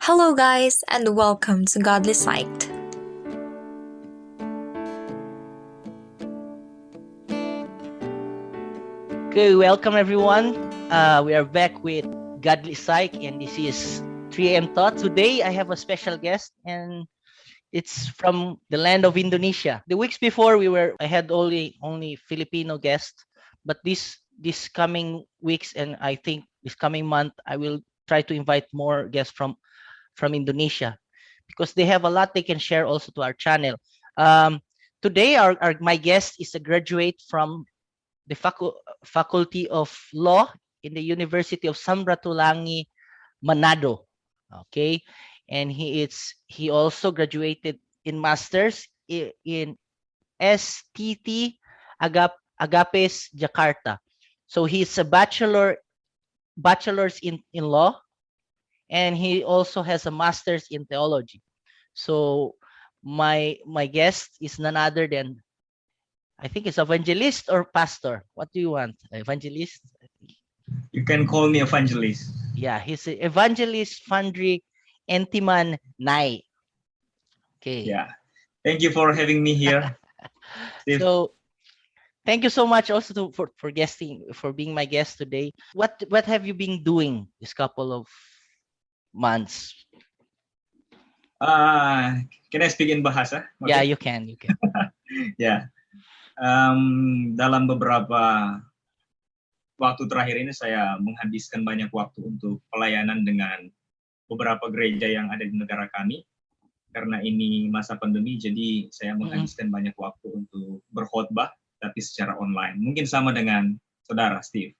Hello, guys, and welcome to Godly Sight. Okay, welcome everyone. We are back with Godly Psych, and this is 3am Thoughts. Today, I have a special guest, and it's from the land of Indonesia. The weeks before, I had only Filipino guests, but this coming weeks, and I think this coming month, I will try to invite more guests from Indonesia because they have a lot they can share also to our channel. Today, my guest is a graduate from the Faculty of Law in the University of Samratulangi, Manado. Okay, and he also graduated in masters in STT Agapes Jakarta. So he's a bachelor's in law, and he also has a master's in theology. So my guest is none other than, I think it's evangelist or pastor. What do you want? Evangelist? You can call me evangelist. Yeah, he's an evangelist Fandri Entiman Nai. Okay. Yeah. Thank you for having me here. So thank you so much also for being my guest today. What have you been doing this couple of months? Can I speak in bahasa? Okay. Yeah, you can. Yeah. Dalam beberapa waktu terakhir ini saya menghabiskan banyak waktu untuk pelayanan dengan beberapa gereja yang ada di negara kami. Karena ini masa pandemi, jadi saya menghabiskan banyak waktu untuk berkhotbah, tapi secara online. Mungkin sama dengan saudara Steve.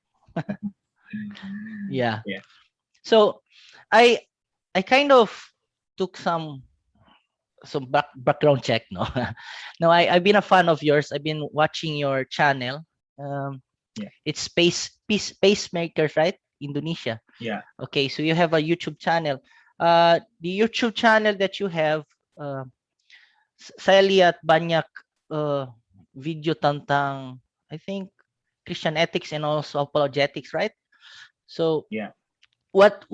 Yeah. So I kind of took some background check. No, I've been a fan of yours. I've been watching your channel. It's Pacemakers, right? Indonesia. Yeah. Okay, so you have a YouTube channel. The YouTube channel that you have, saya lihat banyak video tentang, I think, Christian ethics and also apologetics, right? So yeah. What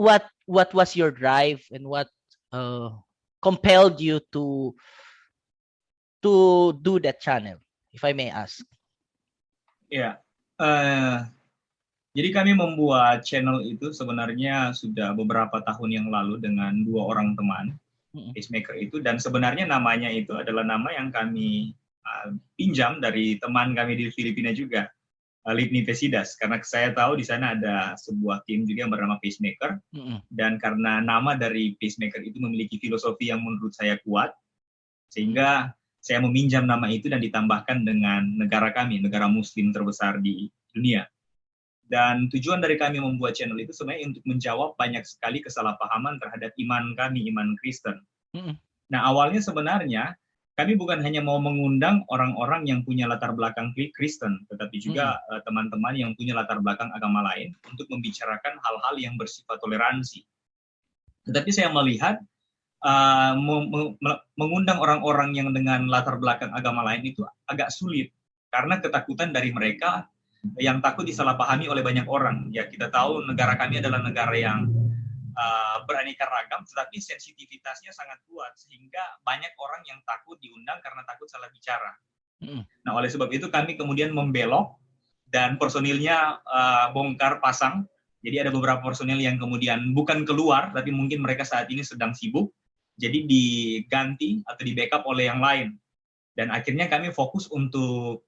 was your drive, and what compelled you to do that channel, if I may ask? Ya, jadi kami membuat channel itu sebenarnya sudah beberapa tahun yang lalu dengan 2 orang teman, Pacemaker itu, dan sebenarnya namanya itu adalah nama yang kami pinjam dari teman kami di Filipina juga, Livni Pesidas, karena saya tahu di sana ada sebuah tim juga yang bernama Pacemaker, dan karena nama dari Pacemaker itu memiliki filosofi yang menurut saya kuat, sehingga saya meminjam nama itu dan ditambahkan dengan negara kami, negara muslim terbesar di dunia. Dan tujuan dari kami membuat channel itu sebenarnya untuk menjawab banyak sekali kesalahpahaman terhadap iman kami, iman Kristen. Nah, awalnya sebenarnya kami bukan hanya mau mengundang orang-orang yang punya latar belakang Kristen, tetapi juga teman-teman yang punya latar belakang agama lain untuk membicarakan hal-hal yang bersifat toleransi. Tetapi saya melihat mengundang orang-orang yang dengan latar belakang agama lain itu agak sulit, karena ketakutan dari mereka yang takut disalahpahami oleh banyak orang. Ya, kita tahu negara kami adalah negara yang beraneka ragam, tetapi sensitivitasnya sangat kuat, sehingga banyak orang yang takut diundang karena takut salah bicara. Nah, oleh sebab itu kami kemudian membelok dan personilnya bongkar pasang. Jadi ada beberapa personil yang kemudian bukan keluar, tapi mungkin mereka saat ini sedang sibuk, jadi diganti atau di backup oleh yang lain. Dan akhirnya kami fokus untuk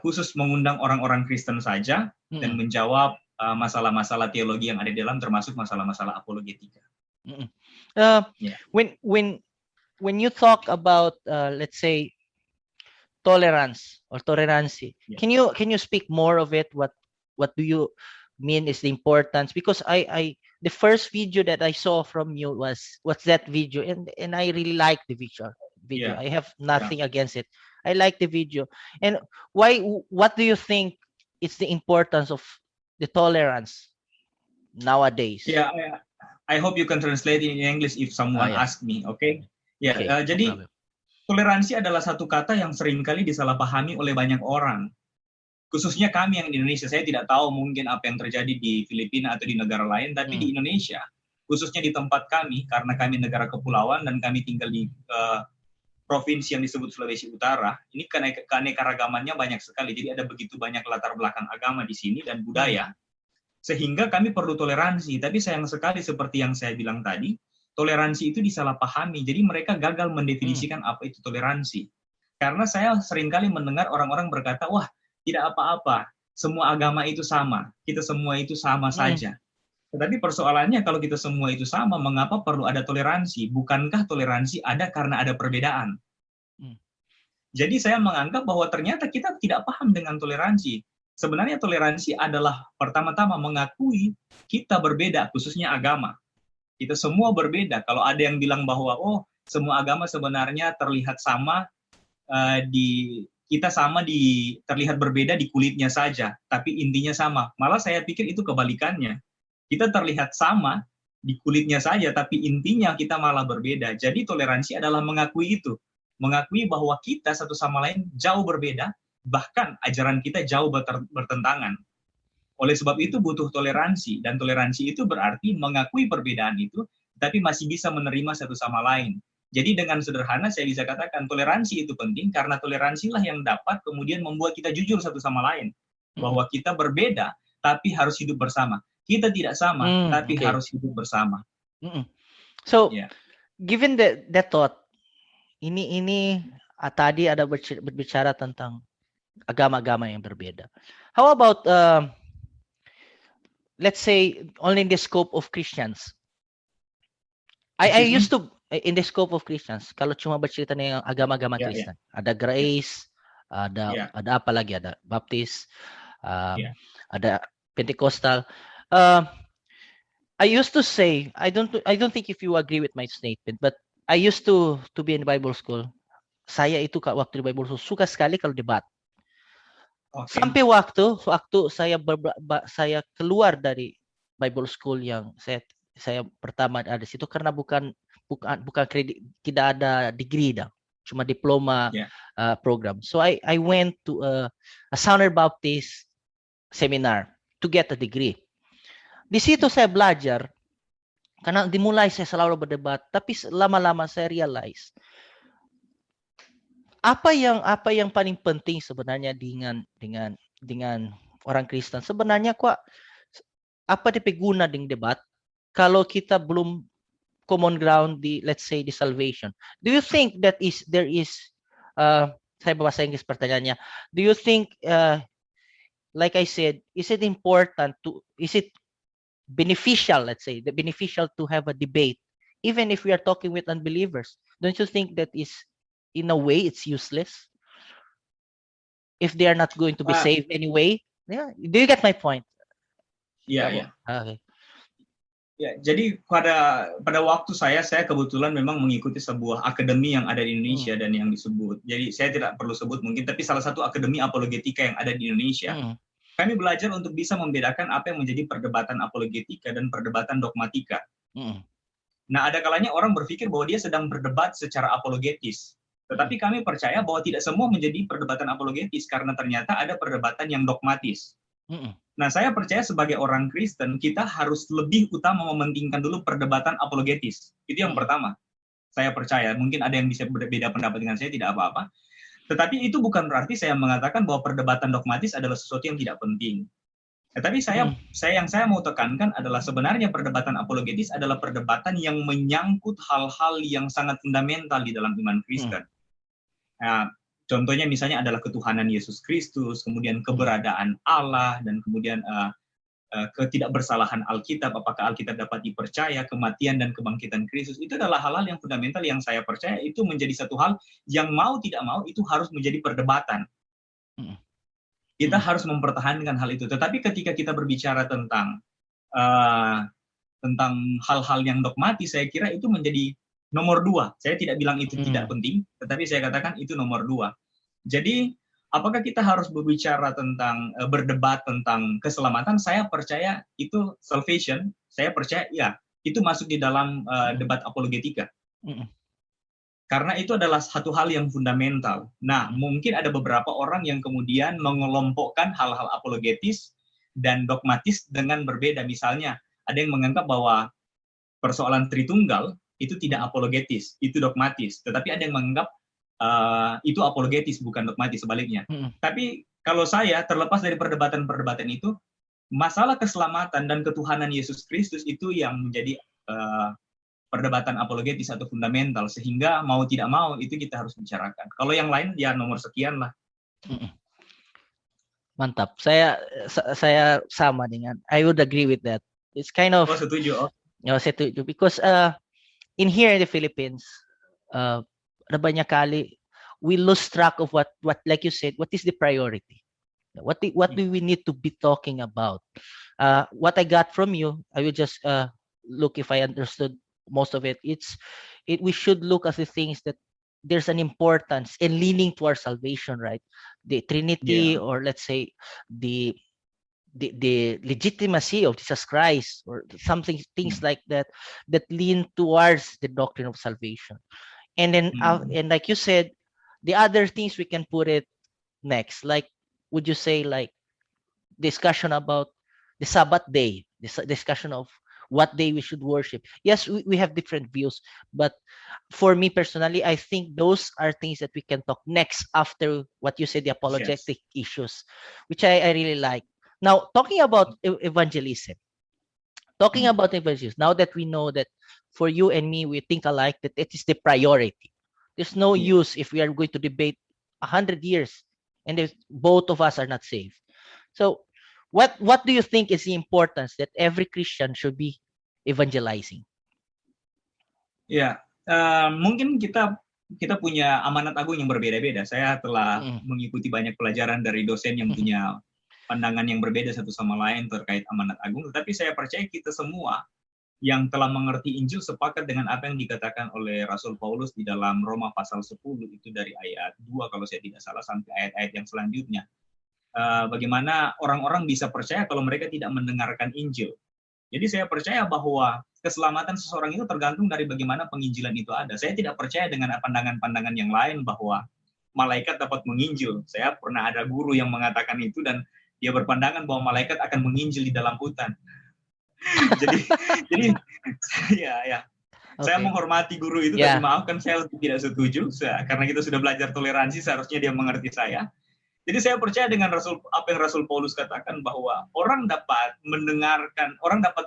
khusus mengundang orang-orang Kristen saja dan menjawab masalah-masalah teologi yang ada di dalam, termasuk masalah-masalah apologetika. When you talk about let's say tolerance or tolerancy, can you speak more of it? What do you mean is the importance? Because I the first video that I saw from you was that video, and I really like the video. I have nothing against it. I like the video. And what do you think is the importance of the tolerance nowadays? Yeah, I hope you can translate in English if someone asks me, okay? Jadi toleransi adalah satu kata yang seringkali disalahpahami oleh banyak orang. Khususnya kami yang di Indonesia. Saya tidak tahu mungkin apa yang terjadi di Filipina atau di negara lain, tapi di Indonesia khususnya di tempat kami, karena kami negara kepulauan dan kami tinggal di provinsi yang disebut Sulawesi Utara, ini keanekaragamannya banyak sekali. Jadi ada begitu banyak latar belakang agama di sini dan budaya, sehingga kami perlu toleransi. Tapi sayang sekali seperti yang saya bilang tadi, toleransi itu disalahpahami. Jadi mereka gagal mendefinisikan apa itu toleransi. Karena saya seringkali mendengar orang-orang berkata, wah tidak apa-apa, semua agama itu sama, kita semua itu sama saja. Tetapi persoalannya kalau kita semua itu sama, mengapa perlu ada toleransi? Bukankah toleransi ada karena ada perbedaan? Jadi saya menganggap bahwa ternyata kita tidak paham dengan toleransi. Sebenarnya toleransi adalah pertama-tama mengakui kita berbeda, khususnya agama. Kita semua berbeda. Kalau ada yang bilang bahwa semua agama sebenarnya terlihat sama, terlihat berbeda di kulitnya saja, tapi intinya sama. Malah saya pikir itu kebalikannya. Kita terlihat sama di kulitnya saja, tapi intinya kita malah berbeda. Jadi toleransi adalah mengakui itu. Mengakui bahwa kita satu sama lain jauh berbeda, bahkan ajaran kita jauh bertentangan. Oleh sebab itu butuh toleransi, dan toleransi itu berarti mengakui perbedaan itu, tapi masih bisa menerima satu sama lain. Jadi dengan sederhana saya bisa katakan toleransi itu penting, karena toleransilah yang dapat kemudian membuat kita jujur satu sama lain. Bahwa kita berbeda, tapi harus hidup bersama. Kita tidak sama, tapi harus hidup bersama. So, given that thought, ini tadi ada berbicara tentang agama-agama yang berbeda. How about let's say only in the scope of Christians? I used to in the scope of Christians. Kalau cuma bercerita dengan agama-agama Kristen, ada Grace, ada apa lagi? Ada Baptist, ada Pentecostal. I used to say, I don't think if you agree with my statement, but I used to be in Bible school. Saya itu waktu di Bible school suka sekali kalau debat. Sampai waktu saya keluar dari Bible school yang saya pertama ada di situ karena bukan kredit, tidak ada degree dah, cuma diploma program. So I went to a Southern Baptist seminar to get a degree. Di situ saya belajar, karena dimulai saya selalu berdebat, tapi lama-lama saya realize apa yang paling penting sebenarnya dengan orang Kristen. Sebenarnya apa dipeguna dengan debat kalau kita belum common ground di, let's say, di salvation. Do you think that there is saya bahasa Inggris pertanyaannya, do you think like I said, is it beneficial, let's say, beneficial to have a debate, even if we are talking with unbelievers? Don't you think that is, in a way, it's useless if they are not going to be saved anyway? Yeah, do you get my point? Iya. Okay. Ya, jadi pada waktu saya kebetulan memang mengikuti sebuah akademi yang ada di Indonesia dan yang disebut. Jadi saya tidak perlu sebut mungkin, tapi salah satu akademi apologetika yang ada di Indonesia. Kami belajar untuk bisa membedakan apa yang menjadi perdebatan apologetika dan perdebatan dogmatika. Nah, ada kalanya orang berpikir bahwa dia sedang berdebat secara apologetis. Tetapi kami percaya bahwa tidak semua menjadi perdebatan apologetis, karena ternyata ada perdebatan yang dogmatis. Nah, saya percaya sebagai orang Kristen, kita harus lebih utama mementingkan dulu perdebatan apologetis. Itu yang pertama. Saya percaya, mungkin ada yang bisa berbeda pendapat dengan saya, tidak apa-apa. Tetapi itu bukan berarti saya mengatakan bahwa perdebatan dogmatis adalah sesuatu yang tidak penting. Tetapi yang saya mau tekankan adalah sebenarnya perdebatan apologetis adalah perdebatan yang menyangkut hal-hal yang sangat fundamental di dalam iman Kristen. Nah, contohnya misalnya adalah ketuhanan Yesus Kristus, kemudian keberadaan Allah, dan kemudian ketidakbersalahan Alkitab, apakah Alkitab dapat dipercaya, kematian dan kebangkitan Kristus. Itu adalah hal-hal yang fundamental yang saya percaya itu menjadi satu hal yang mau tidak mau itu harus menjadi perdebatan. Kita harus mempertahankan hal itu. Tetapi ketika kita berbicara tentang hal-hal yang dogmatis, saya kira itu menjadi nomor 2. Saya tidak bilang itu tidak penting, tetapi saya katakan itu nomor 2. Jadi apakah kita harus berbicara tentang berdebat tentang keselamatan? Saya percaya itu salvation. Saya percaya ya, itu masuk di dalam debat apologetika. Karena itu adalah satu hal yang fundamental. Nah, mungkin ada beberapa orang yang kemudian mengelompokkan hal-hal apologetis dan dogmatis dengan berbeda. Misalnya, ada yang menganggap bahwa persoalan Tritunggal itu tidak apologetis, itu dogmatis. Tetapi ada yang menganggap itu apologetis, bukan dogmatis, sebaliknya. Tapi kalau saya, terlepas dari perdebatan-perdebatan itu, masalah keselamatan dan ketuhanan Yesus Kristus itu yang menjadi perdebatan apologetis atau fundamental, sehingga mau tidak mau itu kita harus bicarakan. Kalau yang lain ya nomor sekian lah. Mantap. Saya sama dengan, I would agree with that. It's kind of setuju. Setuju because in here in the Philippines, ada banyak kali we lose track of what like you said, what is the priority? What do we need to be talking about? What I got from you, I will just look if I understood most of it. We should look at the things that there's an importance in leaning towards salvation, right? The Trinity, or let's say the legitimacy of Jesus Christ, or things like that lean towards the doctrine of salvation. And then and like you said, the other things we can put it next, like, would you say, like discussion about the Sabbath day, discussion of what day we should worship. Yes, we have different views, but for me personally, I think those are things that we can talk next after what you said, the apologetic issues, which I really like. Now, talking about evangelism, now that we know that for you and me, we think alike, that it is the priority. There's no use if we are going to debate 100 years and if both of us are not saved. So what do you think is the importance that every Christian should be evangelizing? Ya, mungkin kita punya amanat agung yang berbeda-beda. Saya telah mengikuti banyak pelajaran dari dosen yang punya pandangan yang berbeda satu sama lain terkait amanat agung. Tetapi saya percaya kita semua yang telah mengerti Injil sepakat dengan apa yang dikatakan oleh Rasul Paulus di dalam Roma pasal 10, itu dari ayat 2 kalau saya tidak salah sampai ayat-ayat yang selanjutnya. Bagaimana orang-orang bisa percaya kalau mereka tidak mendengarkan Injil. Jadi saya percaya bahwa keselamatan seseorang itu tergantung dari bagaimana penginjilan itu ada. Saya tidak percaya dengan pandangan-pandangan yang lain bahwa malaikat dapat menginjil. Saya pernah ada guru yang mengatakan itu dan dia berpandangan bahwa malaikat akan menginjil di dalam hutan. jadi ya. Saya menghormati guru itu, tapi maafkan saya tidak setuju karena kita sudah belajar toleransi, seharusnya dia mengerti saya. Jadi saya percaya dengan apa yang Rasul Paulus katakan bahwa orang dapat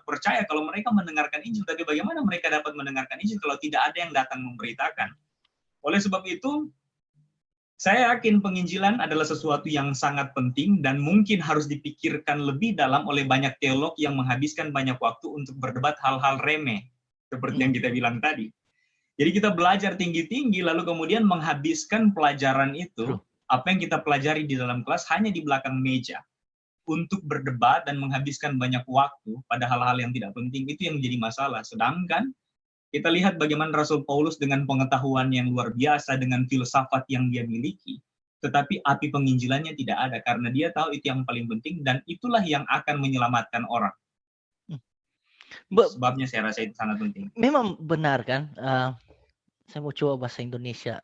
percaya kalau mereka mendengarkan Injil, tapi bagaimana mereka dapat mendengarkan Injil kalau tidak ada yang datang memberitakan? Oleh sebab itu, saya yakin penginjilan adalah sesuatu yang sangat penting dan mungkin harus dipikirkan lebih dalam oleh banyak teolog yang menghabiskan banyak waktu untuk berdebat hal-hal remeh, seperti yang kita bilang tadi. Jadi kita belajar tinggi-tinggi, lalu kemudian menghabiskan pelajaran itu, apa yang kita pelajari di dalam kelas hanya di belakang meja untuk berdebat dan menghabiskan banyak waktu pada hal-hal yang tidak penting. Itu yang menjadi masalah. Sedangkan kita lihat bagaimana Rasul Paulus dengan pengetahuan yang luar biasa, dengan filsafat yang dia miliki, tetapi api penginjilannya tidak ada karena dia tahu itu yang paling penting dan itulah yang akan menyelamatkan orang. Sebabnya saya rasa itu sangat penting. Memang benar kan? Saya mau coba bahasa Indonesia.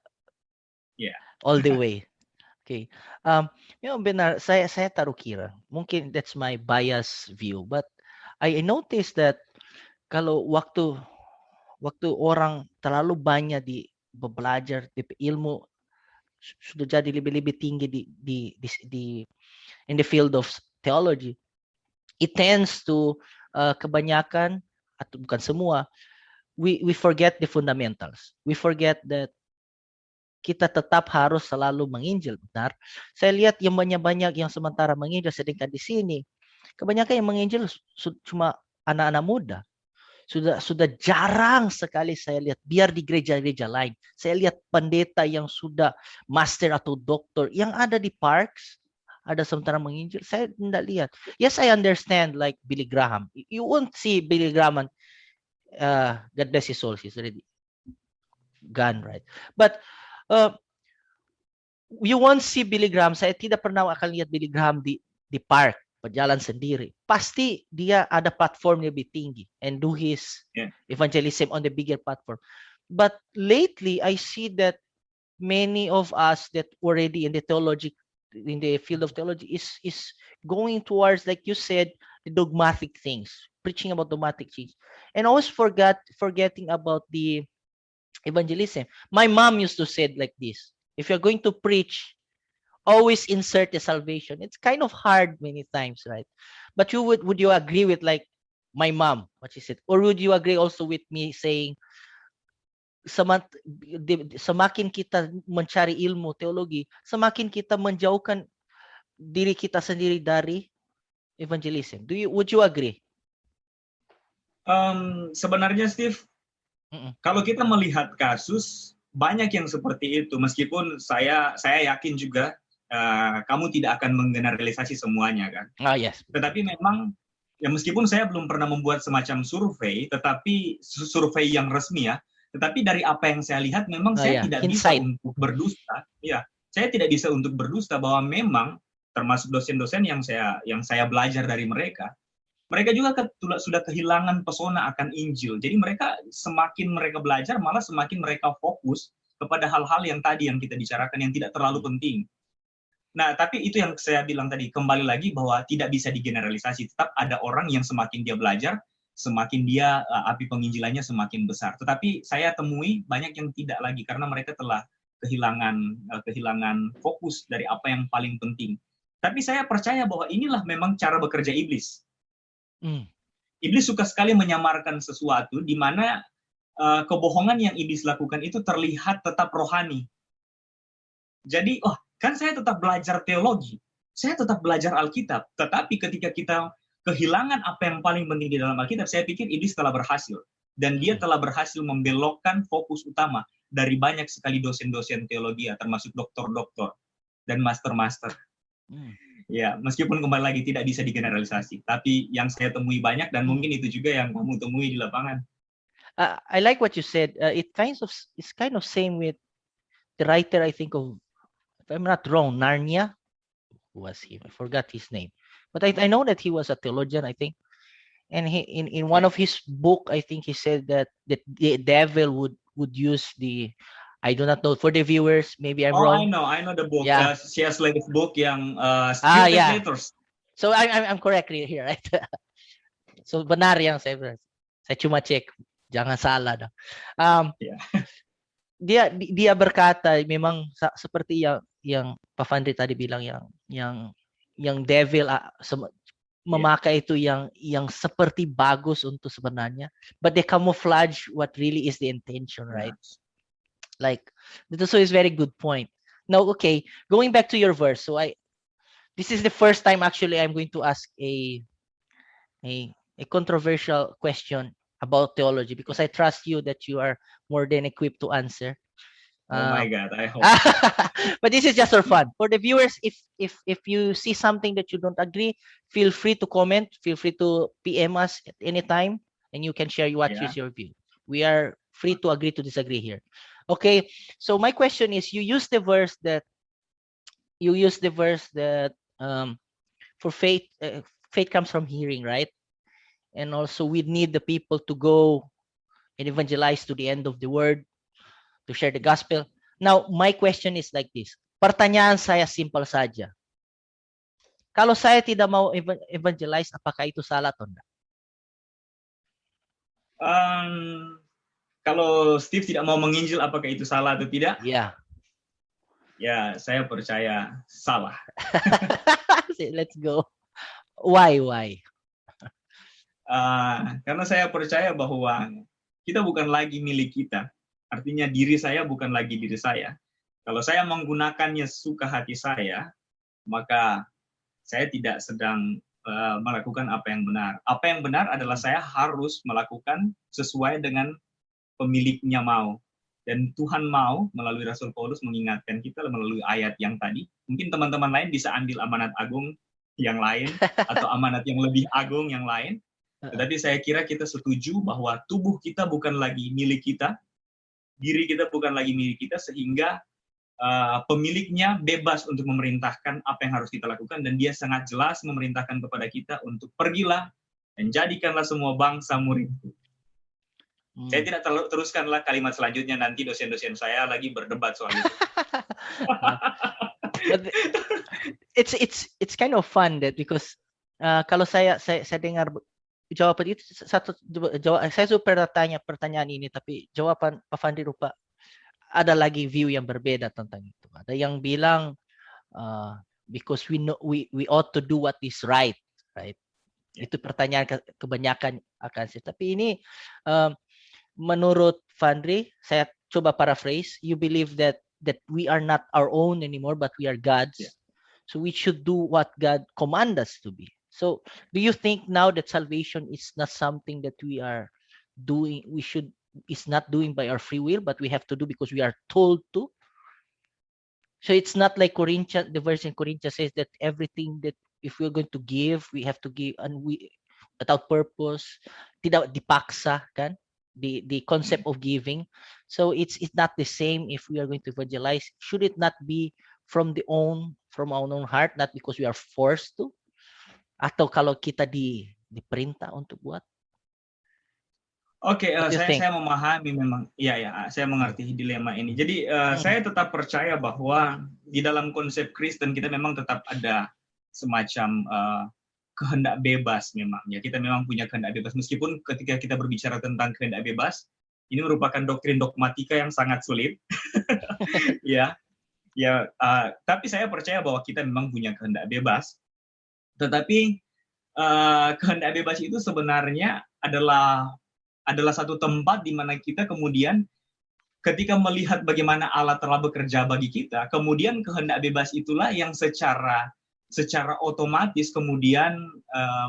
All the way. Okay. Memang benar, saya taruh kira. Mungkin that's my bias view, but I noticed that kalau waktu orang terlalu banyak belajar di ilmu sudah jadi lebih tinggi di in the field of theology, it tends to kebanyakan atau bukan semua, we forget the fundamentals. We forget that kita tetap harus selalu menginjil, benar. Saya lihat yang banyak yang sementara menginjil, sedangkan di sini kebanyakan yang menginjil cuma anak-anak muda. Sudah jarang sekali saya lihat, biar di gereja-gereja lain, saya lihat pendeta yang sudah master atau doktor yang ada di parks, ada sementara menginjil. Saya tidak lihat. Yes, I understand, like Billy Graham. You won't see Billy Graham, God bless his soul, he's already gone, right? But you won't see Billy Graham. Saya tidak pernah akan lihat Billy Graham di park berjalan sendiri. Pasti dia ada platform lebih tinggi and do his evangelism on the bigger platform. But lately I see that many of us that already in the field of theology is going towards, like you said, the dogmatic things. preaching about dramatic change, and always forgetting about the evangelism. My mom used to say it like this: if you're going to preach, always insert the salvation. It's kind of hard many times, right? But would you agree with like my mom, what she said, or would you agree also with me saying semakin kita mencari ilmu teologi, semakin kita menjauhkan diri kita sendiri dari evangelism? Would you agree? Sebenarnya Steve, kalau kita melihat kasus banyak yang seperti itu, meskipun saya yakin juga kamu tidak akan menggeneralisasi semuanya kan. Yes. Tetapi memang ya meskipun saya belum pernah membuat semacam survei, tetapi survei yang resmi ya, tetapi dari apa yang saya lihat memang saya tidak bisa untuk berdusta. Ya, saya tidak bisa untuk berdusta bahwa memang termasuk dosen-dosen yang saya belajar dari mereka juga sudah kehilangan pesona akan Injil. Jadi mereka semakin mereka belajar malah semakin mereka fokus kepada hal-hal yang tadi yang kita bicarakan yang tidak terlalu penting. Nah, tapi itu yang saya bilang tadi, kembali lagi bahwa tidak bisa digeneralisasi. Tetap ada orang yang semakin dia belajar, semakin dia api penginjilannya semakin besar. Tetapi saya temui banyak yang tidak lagi karena mereka telah kehilangan fokus dari apa yang paling penting. Tapi saya percaya bahwa inilah memang cara bekerja iblis. Iblis suka sekali menyamarkan sesuatu di mana kebohongan yang iblis lakukan itu terlihat tetap rohani. Jadi, kan saya tetap belajar teologi, saya tetap belajar Alkitab, tetapi ketika kita kehilangan apa yang paling penting di dalam Alkitab, saya pikir iblis telah berhasil. Dan dia telah berhasil membelokkan fokus utama dari banyak sekali dosen-dosen teologi, termasuk doktor-doktor dan master-master. Ya, meskipun kembali lagi tidak bisa digeneralisasi, tapi yang saya temui banyak dan mungkin itu juga yang kamu temui di lapangan. I like what you said. It's kind of same with the writer, I think of, if I'm not wrong, Narnia. Who was he? I forgot his name, but I know that he was a theologian, I think. And he in one of his book, I think he said that the devil would use the, I do not know, for the viewers, maybe I'm wrong. I know the book. Yeah. C.S. Lewis book yang Letters. So I'm correct here, right? So benar yang saya cuma cek, jangan salah dong. Dia berkata memang seperti yang Pak Fandri tadi bilang, yang devil memakai itu yang seperti bagus untuk sebenarnya, but they camouflage what really is the intention, right? Like, so it's very good point. Now, okay, going back to your verse. So this is the first time actually I'm going to ask a controversial question about theology, because I trust you that you are more than equipped to answer. Oh my God, I hope. But this is just for fun. For the viewers, if you see something that you don't agree, feel free to comment. Feel free to PM us at any time, and you can share what is your view. We are free to agree to disagree here. Okay. So my question is: you use the verse that for faith, faith comes from hearing, right? And also we need the people to go and evangelize to the end of the word, to share the gospel. Now, my question is like this. Pertanyaan saya simple saja. Kalau saya tidak mau evangelize, apakah itu salah atau enggak? Kalau Steve tidak mau menginjil, apakah itu salah atau tidak? Iya. Ya, saya percaya salah. Let's go. Why? Karena saya percaya bahwa kita bukan lagi milik kita. Artinya diri saya bukan lagi diri saya. Kalau saya menggunakannya suka hati saya, maka saya tidak sedang melakukan apa yang benar. Apa yang benar adalah saya harus melakukan sesuai dengan pemiliknya mau. Dan Tuhan mau melalui Rasul Paulus mengingatkan kita melalui ayat yang tadi. Mungkin teman-teman lain bisa ambil amanat agung yang lain atau amanat yang lebih agung yang lain. Tetapi saya kira kita setuju bahwa tubuh kita bukan lagi milik kita, diri kita bukan lagi milik kita, sehingga pemiliknya bebas untuk memerintahkan apa yang harus kita lakukan, dan dia sangat jelas memerintahkan kepada kita untuk pergilah dan jadikanlah semua bangsa muridku. Saya tidak teruskanlah kalimat selanjutnya, nanti dosen-dosen saya lagi berdebat soal itu. It's kind of fun that because kalau saya dengar jawaban itu satu jawab. Saya sudah tanya pertanyaan ini, tapi jawaban Pak Fandri rupa ada lagi view yang berbeda tentang itu. Ada yang bilang because we know we ought to do what is right. Itu pertanyaan kebanyakan akan sih. Tapi ini menurut Fandri, saya coba paraphrase. You believe that we are not our own anymore, but we are God's. Yeah. So we should do what God command us to be. So do you think now that salvation is not something that we are doing? Is not doing by our free will, but we have to do because we are told to. So it's not like Corinthians. The verse in Corinthians says that everything that if we're going to give, we have to give, and we without purpose, tidak dipaksa, kan? The concept of giving. So it's not the same if we are going to evangelize. Should it not be from our own heart, not because we are forced to? Atau kalau kita diperintah untuk buat? Oke, saya memahami memang, saya mengerti dilema ini. Jadi saya tetap percaya bahwa di dalam konsep Kristen kita memang tetap ada semacam kehendak bebas memang. Ya, kita memang punya kehendak bebas meskipun ketika kita berbicara tentang kehendak bebas, ini merupakan doktrin dogmatika yang sangat sulit. Tapi saya percaya bahwa kita memang punya kehendak bebas. Tetapi kehendak bebas itu sebenarnya adalah satu tempat di mana kita kemudian ketika melihat bagaimana Allah telah bekerja bagi kita, kemudian kehendak bebas itulah yang secara otomatis kemudian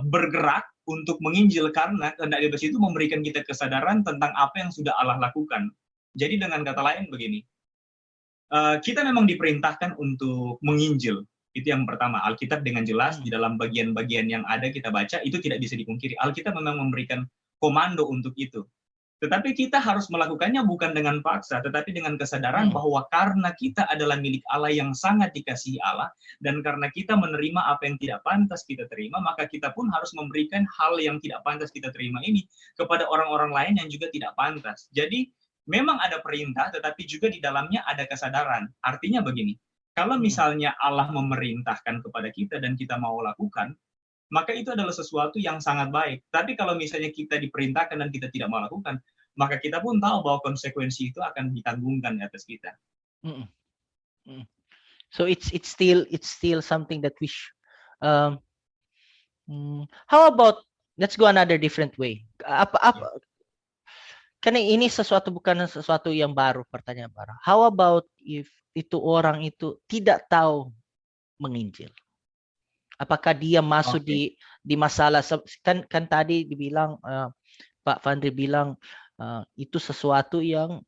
bergerak untuk menginjil, karena kehendak bebas itu memberikan kita kesadaran tentang apa yang sudah Allah lakukan. Jadi dengan kata lain begini, kita memang diperintahkan untuk menginjil. Itu yang pertama. Alkitab dengan jelas di dalam bagian-bagian yang ada kita baca, itu tidak bisa dipungkiri. Alkitab memang memberikan komando untuk itu. Tetapi kita harus melakukannya bukan dengan paksa, tetapi dengan kesadaran bahwa karena kita adalah milik Allah yang sangat dikasihi Allah, dan karena kita menerima apa yang tidak pantas kita terima, maka kita pun harus memberikan hal yang tidak pantas kita terima ini kepada orang-orang lain yang juga tidak pantas. Jadi memang ada perintah, tetapi juga di dalamnya ada kesadaran. Artinya begini, kalau misalnya Allah memerintahkan kepada kita dan kita mau lakukan, maka itu adalah sesuatu yang sangat baik. Tapi kalau misalnya kita diperintahkan dan kita tidak mau lakukan, maka kita pun tahu bahwa konsekuensi itu akan ditanggungkan di atas kita. So it's still something that we how about, let's go another different way. Karena ini bukan sesuatu yang baru, pertanyaan baru. How about if itu orang itu tidak tahu menginjil? Apakah dia masuk di masalah, kan tadi dibilang Pak Fandri bilang itu sesuatu yang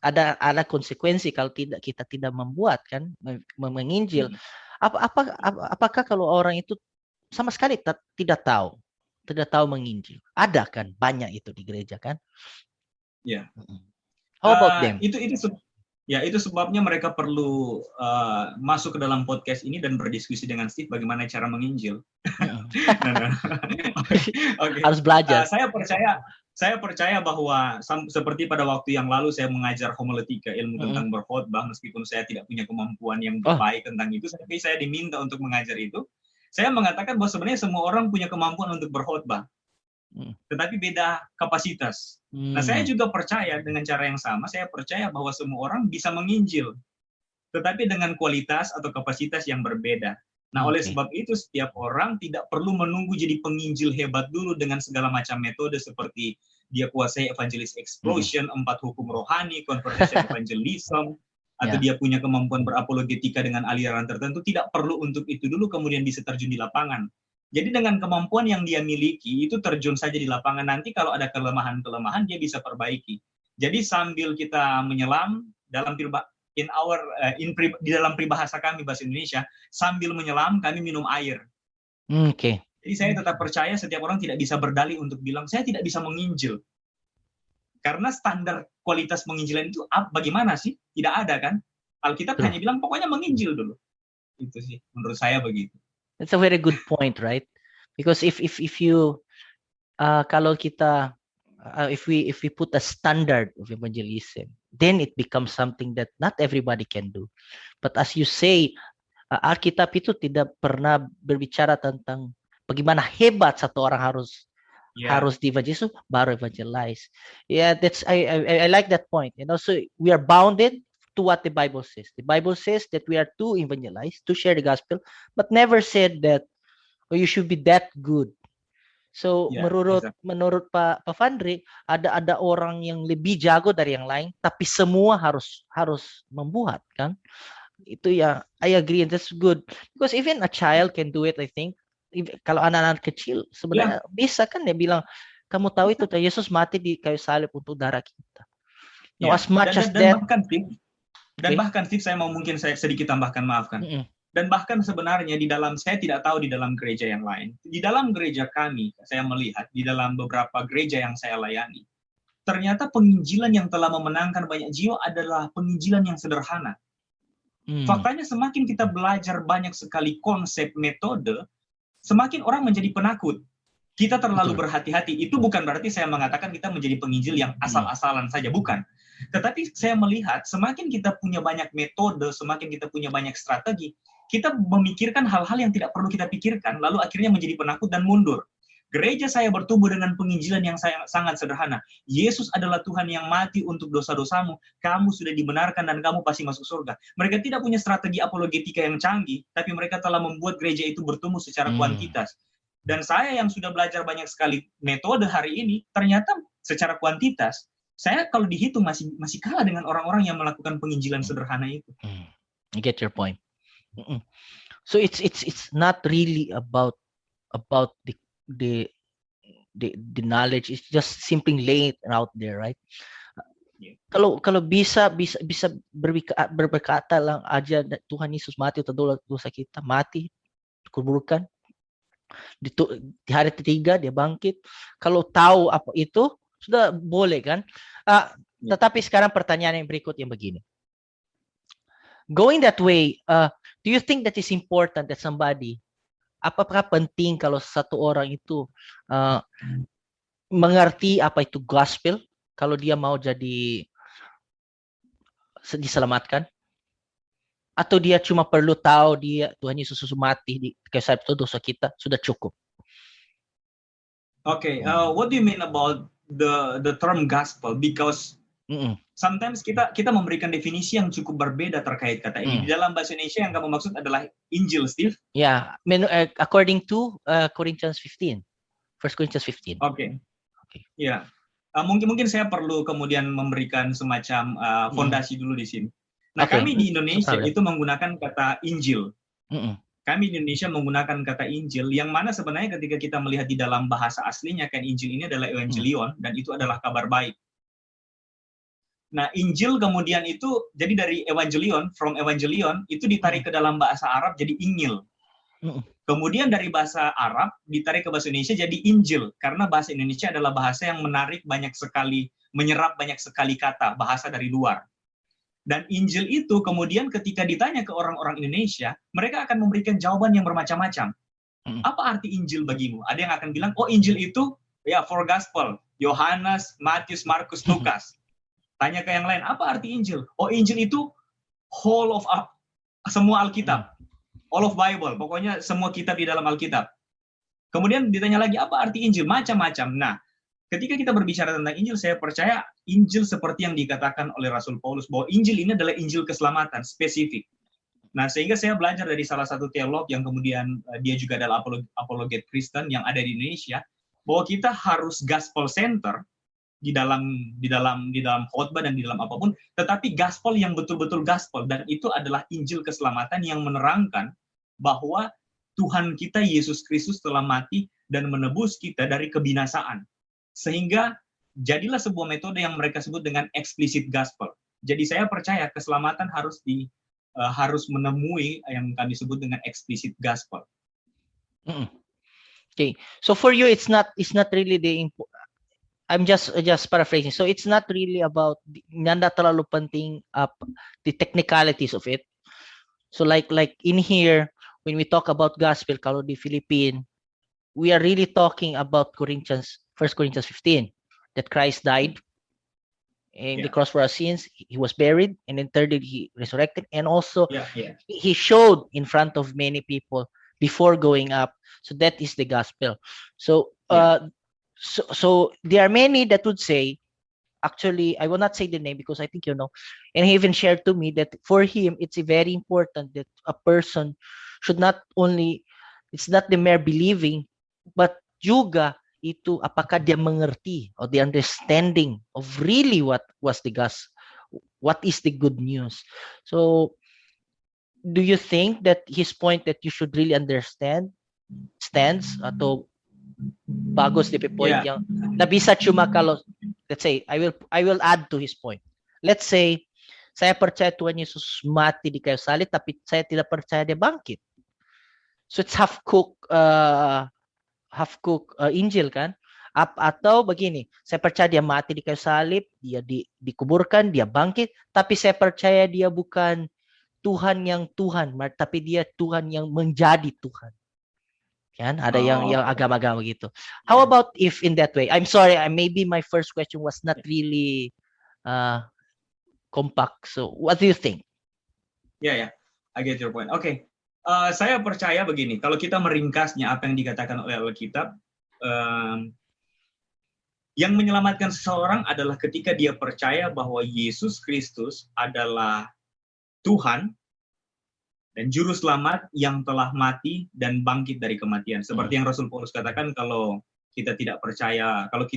ada konsekuensi kalau kita tidak membuat, kan, menginjil. Apakah kalau orang itu sama sekali tidak tahu menginjil? Ada kan banyak itu di gereja, kan? Ya. How about them? Itu sebabnya mereka perlu masuk ke dalam podcast ini dan berdiskusi dengan Steve bagaimana cara menginjil. Okay. Harus belajar. Saya percaya bahwa seperti pada waktu yang lalu saya mengajar homiletika, ilmu tentang berkhotbah, meskipun saya tidak punya kemampuan yang baik tentang itu, tapi saya diminta untuk mengajar itu. Saya mengatakan bahwa sebenarnya semua orang punya kemampuan untuk berkhotbah, tetapi beda kapasitas. Nah, saya juga percaya dengan cara yang sama, saya percaya bahwa semua orang bisa menginjil, tetapi dengan kualitas atau kapasitas yang berbeda. Nah, oleh sebab itu setiap orang tidak perlu menunggu jadi penginjil hebat dulu dengan segala macam metode seperti dia kuasai evangelis explosion, 4 hukum rohani, conversation evangelism, atau dia punya kemampuan berapologetika dengan aliran tertentu. Tidak perlu untuk itu dulu kemudian bisa terjun di lapangan. Jadi dengan kemampuan yang dia miliki, itu terjun saja di lapangan. Nanti kalau ada kelemahan-kelemahan, dia bisa perbaiki. Jadi sambil kita menyelam, di dalam peribahasa kami, bahasa Indonesia, sambil menyelam, kami minum air. Jadi saya tetap percaya setiap orang tidak bisa berdalih untuk bilang, saya tidak bisa menginjil. Karena standar kualitas penginjilan itu bagaimana sih? Tidak ada, kan? Alkitab hanya bilang, pokoknya menginjil dulu. Itu sih, menurut saya begitu. That's a very good point, right? Because if you kalau kita if we put a standard of evangelism, then it becomes something that not everybody can do. But as you say, Alkitab itu tidak pernah berbicara tentang bagaimana hebat satu orang harus di-evangelize, baru evangelize. Yeah, that's I like that point. So we are bounded to what the Bible says. The Bible says that we are to evangelize, to share the gospel, but never said that you should be that good. So menurut Pak Fandri, ada orang yang lebih jago dari yang lain, tapi semua harus membuat, kan? Itu ya, I agree, and that's good because even a child can do it. I think kalau anak-anak kecil sebenarnya bisa kan, dia bilang, kamu tahu itu Yesus mati di kayu salib untuk darah kita. No, as much as that. Bahkan Steve, saya sedikit tambahkan, maafkan. Dan bahkan sebenarnya saya tidak tahu di dalam gereja yang lain. Di dalam gereja kami, saya melihat di dalam beberapa gereja yang saya layani, ternyata penginjilan yang telah memenangkan banyak jiwa adalah penginjilan yang sederhana. Faktanya semakin kita belajar banyak sekali konsep, metode, semakin orang menjadi penakut. Kita terlalu berhati-hati. Itu bukan berarti saya mengatakan kita menjadi penginjil yang asal-asalan saja, bukan. Tetapi saya melihat semakin kita punya banyak metode, semakin kita punya banyak strategi, kita memikirkan hal-hal yang tidak perlu kita pikirkan, lalu akhirnya menjadi penakut dan mundur. Gereja saya bertumbuh dengan penginjilan yang sangat sederhana. Yesus adalah Tuhan yang mati untuk dosa-dosamu. Kamu sudah dibenarkan dan kamu pasti masuk surga. Mereka tidak punya strategi apologetika yang canggih, tapi mereka telah membuat gereja itu bertumbuh secara kuantitas. Dan saya yang sudah belajar banyak sekali metode hari ini, ternyata secara kuantitas, saya kalau dihitung masih kalah dengan orang-orang yang melakukan penginjilan sederhana itu. I get your point. So it's not really about the knowledge. It's just simply laid out there, right? Kalau bisa berkata lang aja, Tuhan Yesus mati untuk dosa kita, mati, kuburkan, di hari ketiga dia bangkit. Kalau tahu apa itu, sudah boleh, kan? Tetapi sekarang pertanyaan yang berikut yang begini. Going that way, do you think that is important that somebody, apakah penting kalau satu orang itu mengerti apa itu gospel, kalau dia mau jadi diselamatkan? Atau dia cuma perlu tahu Tuhan Yesus mati di kayu salib itu dosa kita, sudah cukup? Okay, what do you mean about the term gospel? Because sometimes kita memberikan definisi yang cukup berbeda terkait kata ini. Di dalam bahasa Indonesia yang kamu maksud adalah Injil, Steve? Yeah, according to Corinthians 15. 1 Corinthians 15. Okay. Ya. Mungkin saya perlu kemudian memberikan semacam fondasi dulu di sini. Nah, kami di Indonesia itu menggunakan kata Injil. Kami di Indonesia menggunakan kata Injil, yang mana sebenarnya ketika kita melihat di dalam bahasa aslinya, kan Injil ini adalah Evangelion, dan itu adalah kabar baik. Nah, Injil kemudian itu, jadi dari Evangelion, from Evangelion, itu ditarik ke dalam bahasa Arab jadi Injil. Kemudian dari bahasa Arab, ditarik ke bahasa Indonesia jadi Injil, karena bahasa Indonesia adalah bahasa yang menyerap banyak sekali kata, bahasa dari luar. Dan Injil itu kemudian ketika ditanya ke orang-orang Indonesia, mereka akan memberikan jawaban yang bermacam-macam. Apa arti Injil bagimu? Ada yang akan bilang, oh Injil itu, ya four gospel, Yohanes, Matius, Markus, Lukas. Tanya ke yang lain, apa arti Injil? Oh Injil itu whole of semua Alkitab, all of Bible, pokoknya semua kitab di dalam Alkitab. Kemudian ditanya lagi, apa arti Injil? Macam-macam. Nah, ketika kita berbicara tentang Injil, saya percaya Injil seperti yang dikatakan oleh Rasul Paulus, bahwa Injil ini adalah Injil keselamatan, spesifik. Nah, sehingga saya belajar dari salah satu teolog yang kemudian dia juga adalah apologet Kristen yang ada di Indonesia, bahwa kita harus gospel center di dalam khotbah dan di dalam apapun, tetapi gospel yang betul-betul gospel, dan itu adalah Injil keselamatan yang menerangkan bahwa Tuhan kita Yesus Kristus telah mati dan menebus kita dari kebinasaan. Sehingga jadilah sebuah metode yang mereka sebut dengan explicit gospel. Jadi saya percaya keselamatan harus menemui yang kami sebut dengan explicit gospel. Okay, so for you it's not really I'm just paraphrasing. So it's not really about nanda terlalu penting the technicalities of it. So like in here when we talk about gospel, kalau di Philippine, we are really talking about 1 Corinthians 15, that Christ died in the cross for our sins, he was buried, and then thirdly he resurrected, and also he showed in front of many people before going up. So that is the gospel. So so there are many that would say, actually, I will not say the name because I think you know, and he even shared to me that for him it's very important that a person should not only, it's not the mere believing, but juga itu apakah dia mengerti or the understanding of really what was the gospel, what is the good news. So do you think that his point that you should really understand stands atau bagus di point yang na bisa cuma kalau, let's say, I will add to his point. Let's say saya percaya Tuhan Yesus mati di kayu salib tapi saya tidak percaya dia bangkit. So it's half cook Injil kan? Atau begini, saya percaya dia mati di kayu salib, dia dikuburkan, dia bangkit, tapi saya percaya dia bukan Tuhan yang Tuhan, tapi dia Tuhan yang menjadi Tuhan. Kan? Ada yang agama-agama gitu. How about if in that way? I'm sorry, maybe my first question was not really compact. So what do you think? Yeah, I get your point. Okay. Saya percaya begini, kalau kita meringkasnya apa yang dikatakan oleh Alkitab, yang menyelamatkan seseorang adalah ketika dia percaya bahwa Yesus Kristus adalah Tuhan dan Juru Selamat yang telah mati dan bangkit dari kematian. Seperti yang Rasul Paulus katakan, kalau kita tidak percaya, kalau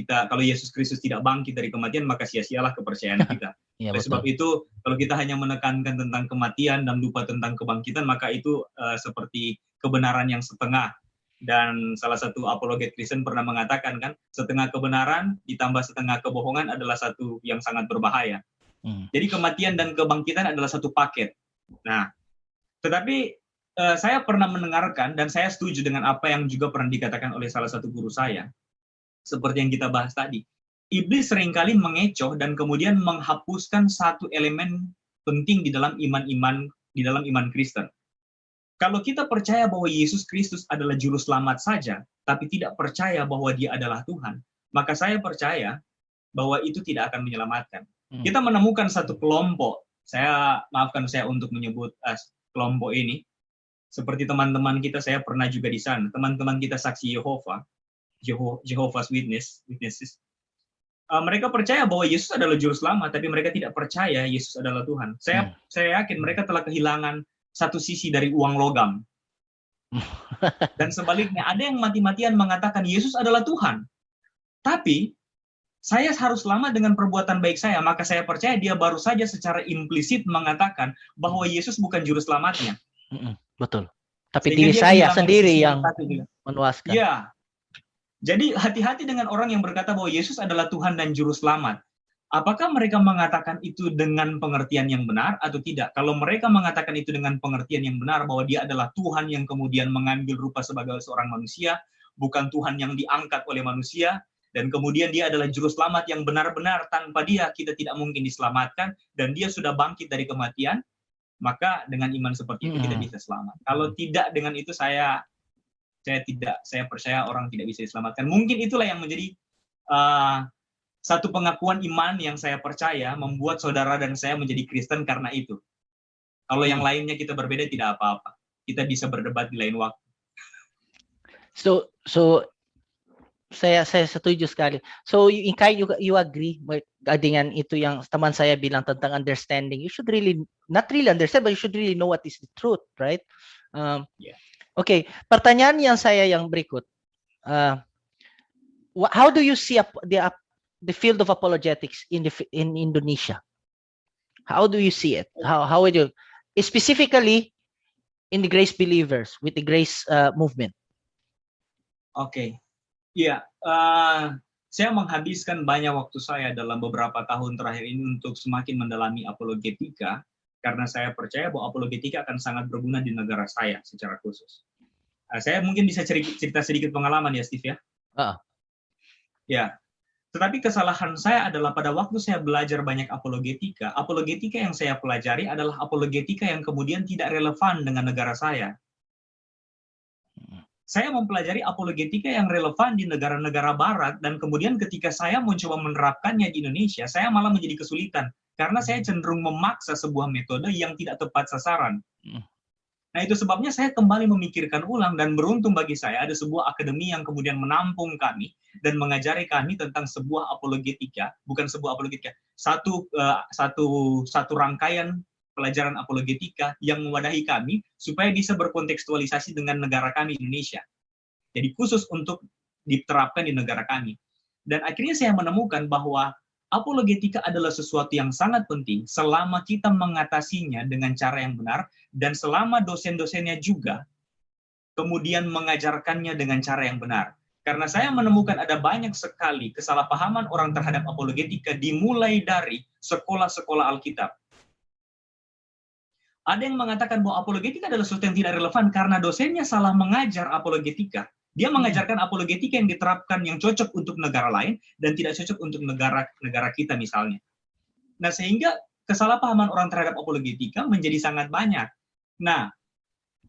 Yesus Kristus tidak bangkit dari kematian, maka sia-sialah kepercayaan kita. Oleh sebab itu, kalau kita hanya menekankan tentang kematian dan lupa tentang kebangkitan, maka itu seperti kebenaran yang setengah. Dan salah satu apologet Kristen pernah mengatakan kan, setengah kebenaran ditambah setengah kebohongan adalah satu yang sangat berbahaya. Jadi kematian dan kebangkitan adalah satu paket. Nah, tetapi saya pernah mendengarkan dan saya setuju dengan apa yang juga pernah dikatakan oleh salah satu guru saya, seperti yang kita bahas tadi. Iblis seringkali mengecoh dan kemudian menghapuskan satu elemen penting di dalam iman Kristen. Kalau kita percaya bahwa Yesus Kristus adalah juru selamat saja, tapi tidak percaya bahwa dia adalah Tuhan, maka saya percaya bahwa itu tidak akan menyelamatkan. Kita menemukan satu kelompok, maafkan saya untuk menyebut kelompok ini, seperti teman-teman kita, saya pernah juga di sana, teman-teman kita saksi Jehovah's Witnesses. Mereka percaya bahwa Yesus adalah juru selamat, tapi mereka tidak percaya Yesus adalah Tuhan. Saya yakin mereka telah kehilangan satu sisi dari uang logam. Dan sebaliknya, ada yang mati-matian mengatakan Yesus adalah Tuhan. Tapi, saya harus selamat dengan perbuatan baik saya, maka saya percaya dia baru saja secara implisit mengatakan bahwa Yesus bukan juru selamatnya. Betul. Tapi diri saya sendiri yang menuaskan. Ya. Jadi hati-hati dengan orang yang berkata bahwa Yesus adalah Tuhan dan juru selamat. Apakah mereka mengatakan itu dengan pengertian yang benar atau tidak? Kalau mereka mengatakan itu dengan pengertian yang benar, bahwa dia adalah Tuhan yang kemudian mengambil rupa sebagai seorang manusia, bukan Tuhan yang diangkat oleh manusia, dan kemudian dia adalah juru selamat yang benar-benar, tanpa dia kita tidak mungkin diselamatkan, dan dia sudah bangkit dari kematian, maka dengan iman seperti itu kita bisa selamat. Kalau tidak dengan itu, saya percaya orang tidak bisa diselamatkan. Mungkin itulah yang menjadi satu pengakuan iman yang saya percaya membuat saudara dan saya menjadi Kristen karena itu. Kalau yang lainnya kita berbeda, tidak apa-apa. Kita bisa berdebat di lain waktu. So saya setuju sekali. So you agree dengan itu yang teman saya bilang tentang understanding. You should really not really understand, but you should really know what is the truth, right? Okay, pertanyaan yang berikut. How do you see the field of apologetics in Indonesia? How do you see it? How would you, specifically in the grace believers with the grace movement? Okay. Ya, saya menghabiskan banyak waktu saya dalam beberapa tahun terakhir ini untuk semakin mendalami apologetika, karena saya percaya bahwa apologetika akan sangat berguna di negara saya secara khusus. Saya mungkin bisa cerita sedikit pengalaman ya, Steve ya? Ya, tetapi kesalahan saya adalah pada waktu saya belajar banyak apologetika yang saya pelajari adalah apologetika yang kemudian tidak relevan dengan negara saya. Saya mempelajari apologetika yang relevan di negara-negara barat, dan kemudian ketika saya mencoba menerapkannya di Indonesia, saya malah menjadi kesulitan, karena saya cenderung memaksa sebuah metode yang tidak tepat sasaran. Nah, itu sebabnya saya kembali memikirkan ulang, dan beruntung bagi saya ada sebuah akademi yang kemudian menampung kami dan mengajari kami tentang sebuah apologetika, bukan sebuah apologetika, satu rangkaian pelajaran apologetika yang mewadahi kami supaya bisa berkontekstualisasi dengan negara kami Indonesia. Jadi khusus untuk diterapkan di negara kami. Dan akhirnya saya menemukan bahwa apologetika adalah sesuatu yang sangat penting selama kita mengatasinya dengan cara yang benar, dan selama dosen-dosennya juga kemudian mengajarkannya dengan cara yang benar. Karena saya menemukan ada banyak sekali kesalahpahaman orang terhadap apologetika dimulai dari sekolah-sekolah Alkitab. Ada yang mengatakan bahwa apologetika adalah sesuatu yang tidak relevan karena dosennya salah mengajar apologetika. Dia mengajarkan apologetika yang diterapkan yang cocok untuk negara lain dan tidak cocok untuk negara kita misalnya. Nah, sehingga kesalahpahaman orang terhadap apologetika menjadi sangat banyak. Nah,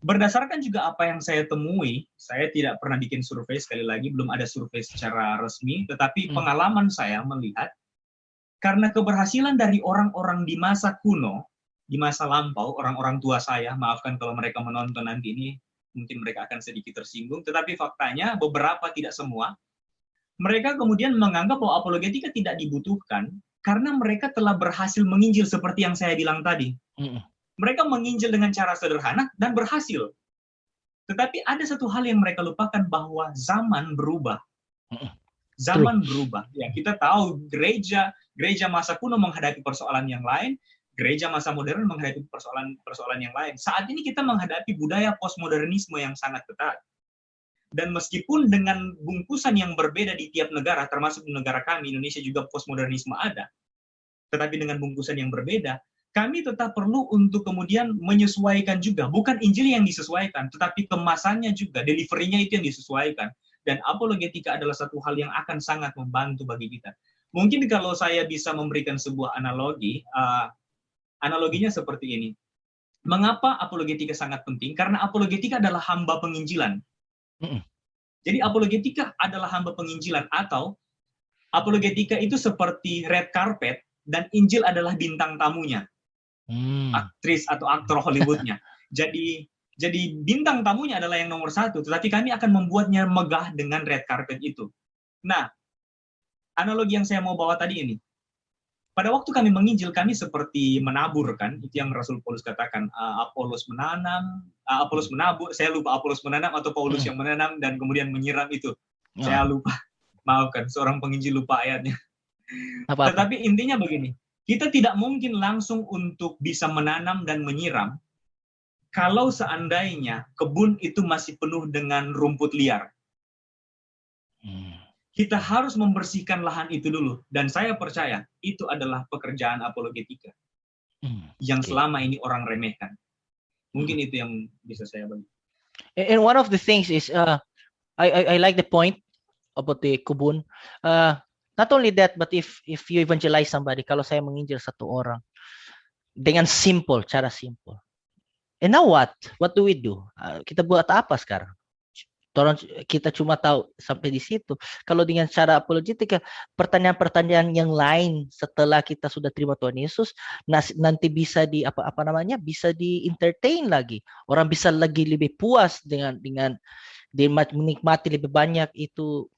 berdasarkan juga apa yang saya temui, saya tidak pernah bikin survei, sekali lagi belum ada survei secara resmi, tetapi pengalaman saya melihat karena keberhasilan dari orang-orang di masa kuno, di masa lampau, orang-orang tua saya, maafkan kalau mereka menonton nanti ini, mungkin mereka akan sedikit tersinggung, tetapi faktanya beberapa, tidak semua, mereka kemudian menganggap bahwa apologetika tidak dibutuhkan karena mereka telah berhasil menginjil seperti yang saya bilang tadi. Mereka menginjil dengan cara sederhana dan berhasil. Tetapi ada satu hal yang mereka lupakan, bahwa zaman berubah. Zaman berubah. Ya, kita tahu gereja masa kuno menghadapi persoalan yang lain, gereja masa modern menghadapi persoalan yang lain. Saat ini kita menghadapi budaya postmodernisme yang sangat ketat. Dan meskipun dengan bungkusan yang berbeda di tiap negara, termasuk di negara kami, Indonesia juga postmodernisme ada. Tetapi dengan bungkusan yang berbeda, kami tetap perlu untuk kemudian menyesuaikan juga. Bukan Injil yang disesuaikan, tetapi kemasannya juga, delivery-nya itu yang disesuaikan. Dan apologetika adalah satu hal yang akan sangat membantu bagi kita. Mungkin kalau saya bisa memberikan sebuah analogi, analoginya seperti ini. Mengapa apologetika sangat penting? Karena apologetika adalah hamba penginjilan. Jadi apologetika adalah hamba penginjilan, atau apologetika itu seperti red carpet dan Injil adalah bintang tamunya. Aktris atau aktor Hollywoodnya. Jadi bintang tamunya adalah yang nomor satu, tetapi kami akan membuatnya megah dengan red carpet itu. Nah, analogi yang saya mau bawa tadi ini. Pada waktu kami menginjil, kami seperti menabur, kan? Itu yang Rasul Paulus katakan, Apolos menanam, Apolos menabur, saya lupa Apolos menanam atau Paulus yang menanam dan kemudian menyiram itu. Saya lupa. Maafkan, seorang penginjil lupa ayatnya. Tetapi intinya begini, kita tidak mungkin langsung untuk bisa menanam dan menyiram kalau seandainya kebun itu masih penuh dengan rumput liar. Kita harus membersihkan lahan itu dulu. Dan saya percaya itu adalah pekerjaan apologetika yang selama ini orang remehkan. Mungkin itu yang bisa saya bagi. And one of the things is, I like the point about the kebun. Not only that, but if you evangelize somebody, kalau saya menginjil satu orang dengan cara simple. And now what? What do we do? Kita buat apa sekarang? Kita cuma tahu sampai di situ. Kalau dengan cara apologetika, pertanyaan-pertanyaan yang lain setelah kita sudah terima Tuhan Yesus, nanti bisa bisa di-entertain lagi. Orang bisa lagi lebih puas dengan menikmati lebih banyak itu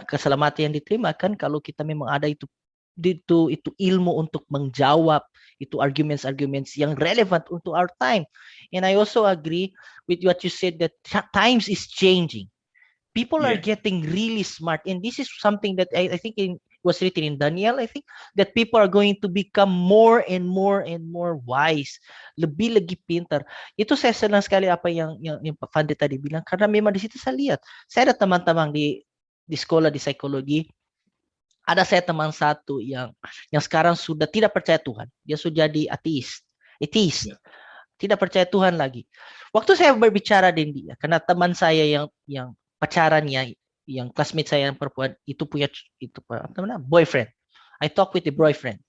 keselamatan yang diterima, kan, kalau kita memang ada itu ilmu untuk menjawab itu arguments yang relevant untuk our time. And I also agree with what you said, that times is changing. People are getting really smart, and this is something that I think was written in Daniel, I think, that people are going to become more and more wise, lebih lagi pintar. Itu saya senang sekali apa yang Pak Fandi tadi bilang, karena memang di situ saya lihat, saya ada teman-teman di sekolah di psikologi. Ada saya teman satu yang sekarang sudah tidak percaya Tuhan. Dia sudah jadi ateis. Tidak percaya Tuhan lagi. Waktu saya berbicara dengan dia, karena teman saya yang pacarannya, yang classmate saya yang perempuan itu punya boyfriend. I talk with the boyfriend.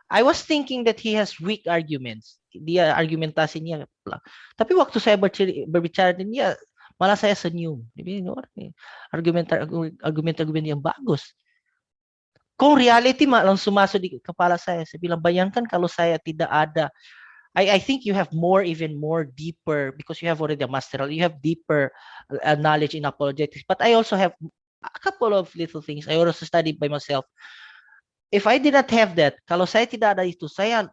I was thinking that he has weak arguments. Dia argumentasinya pelan. Tapi waktu saya berbicara dengan dia, malah saya senyum. Dia bilang, argumen yang bagus. Kok reality langsung masuk di kepala saya. Saya bilang, bayangkan kalau saya tidak ada I think you have even more deeper, because you have already a masteral, you have deeper knowledge in apologetics. But I also have a couple of little things. I also studied by myself. If I did not have that, kalau saya tidak ada itu, saya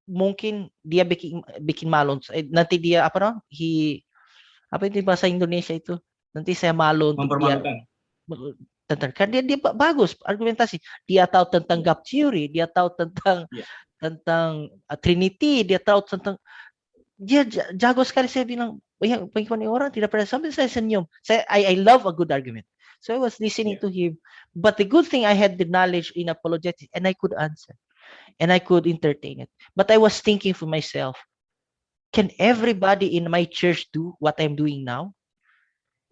mungkin dia bikin malu. Nanti dia apa itu bahasa Indonesia itu? Nanti saya malu untuk dia tentang, kan dia bagus argumentasi. Dia tahu tentang gap theory, dia tahu tentang Trinity, dia tahu tentang, dia jago sekali. Saya bilang, bagaimana orang tidak pernah, sampai saya senyum. I love a good argument. So I was listening to him. But the good thing, I had the knowledge in apologetics and I could answer and I could entertain it. But I was thinking for myself, can everybody in my church do what I'm doing now?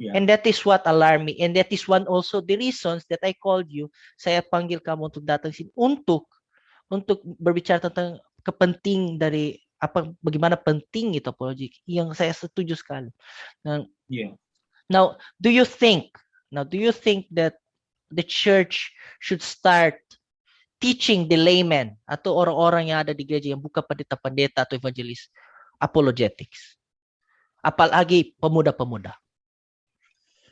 Yeah. And that is what alarmed me. And that is one also the reasons that I called you. Saya panggil kamu untuk datang sini untuk berbicara tentang kepenting dari bagaimana penting itu apology. Yang saya setuju sekali. Now, do you think that the church should start teaching the layman atau orang-orang yang ada di gereja yang bukan pendeta-pendeta atau evangelis apologetics? Apalagi pemuda-pemuda.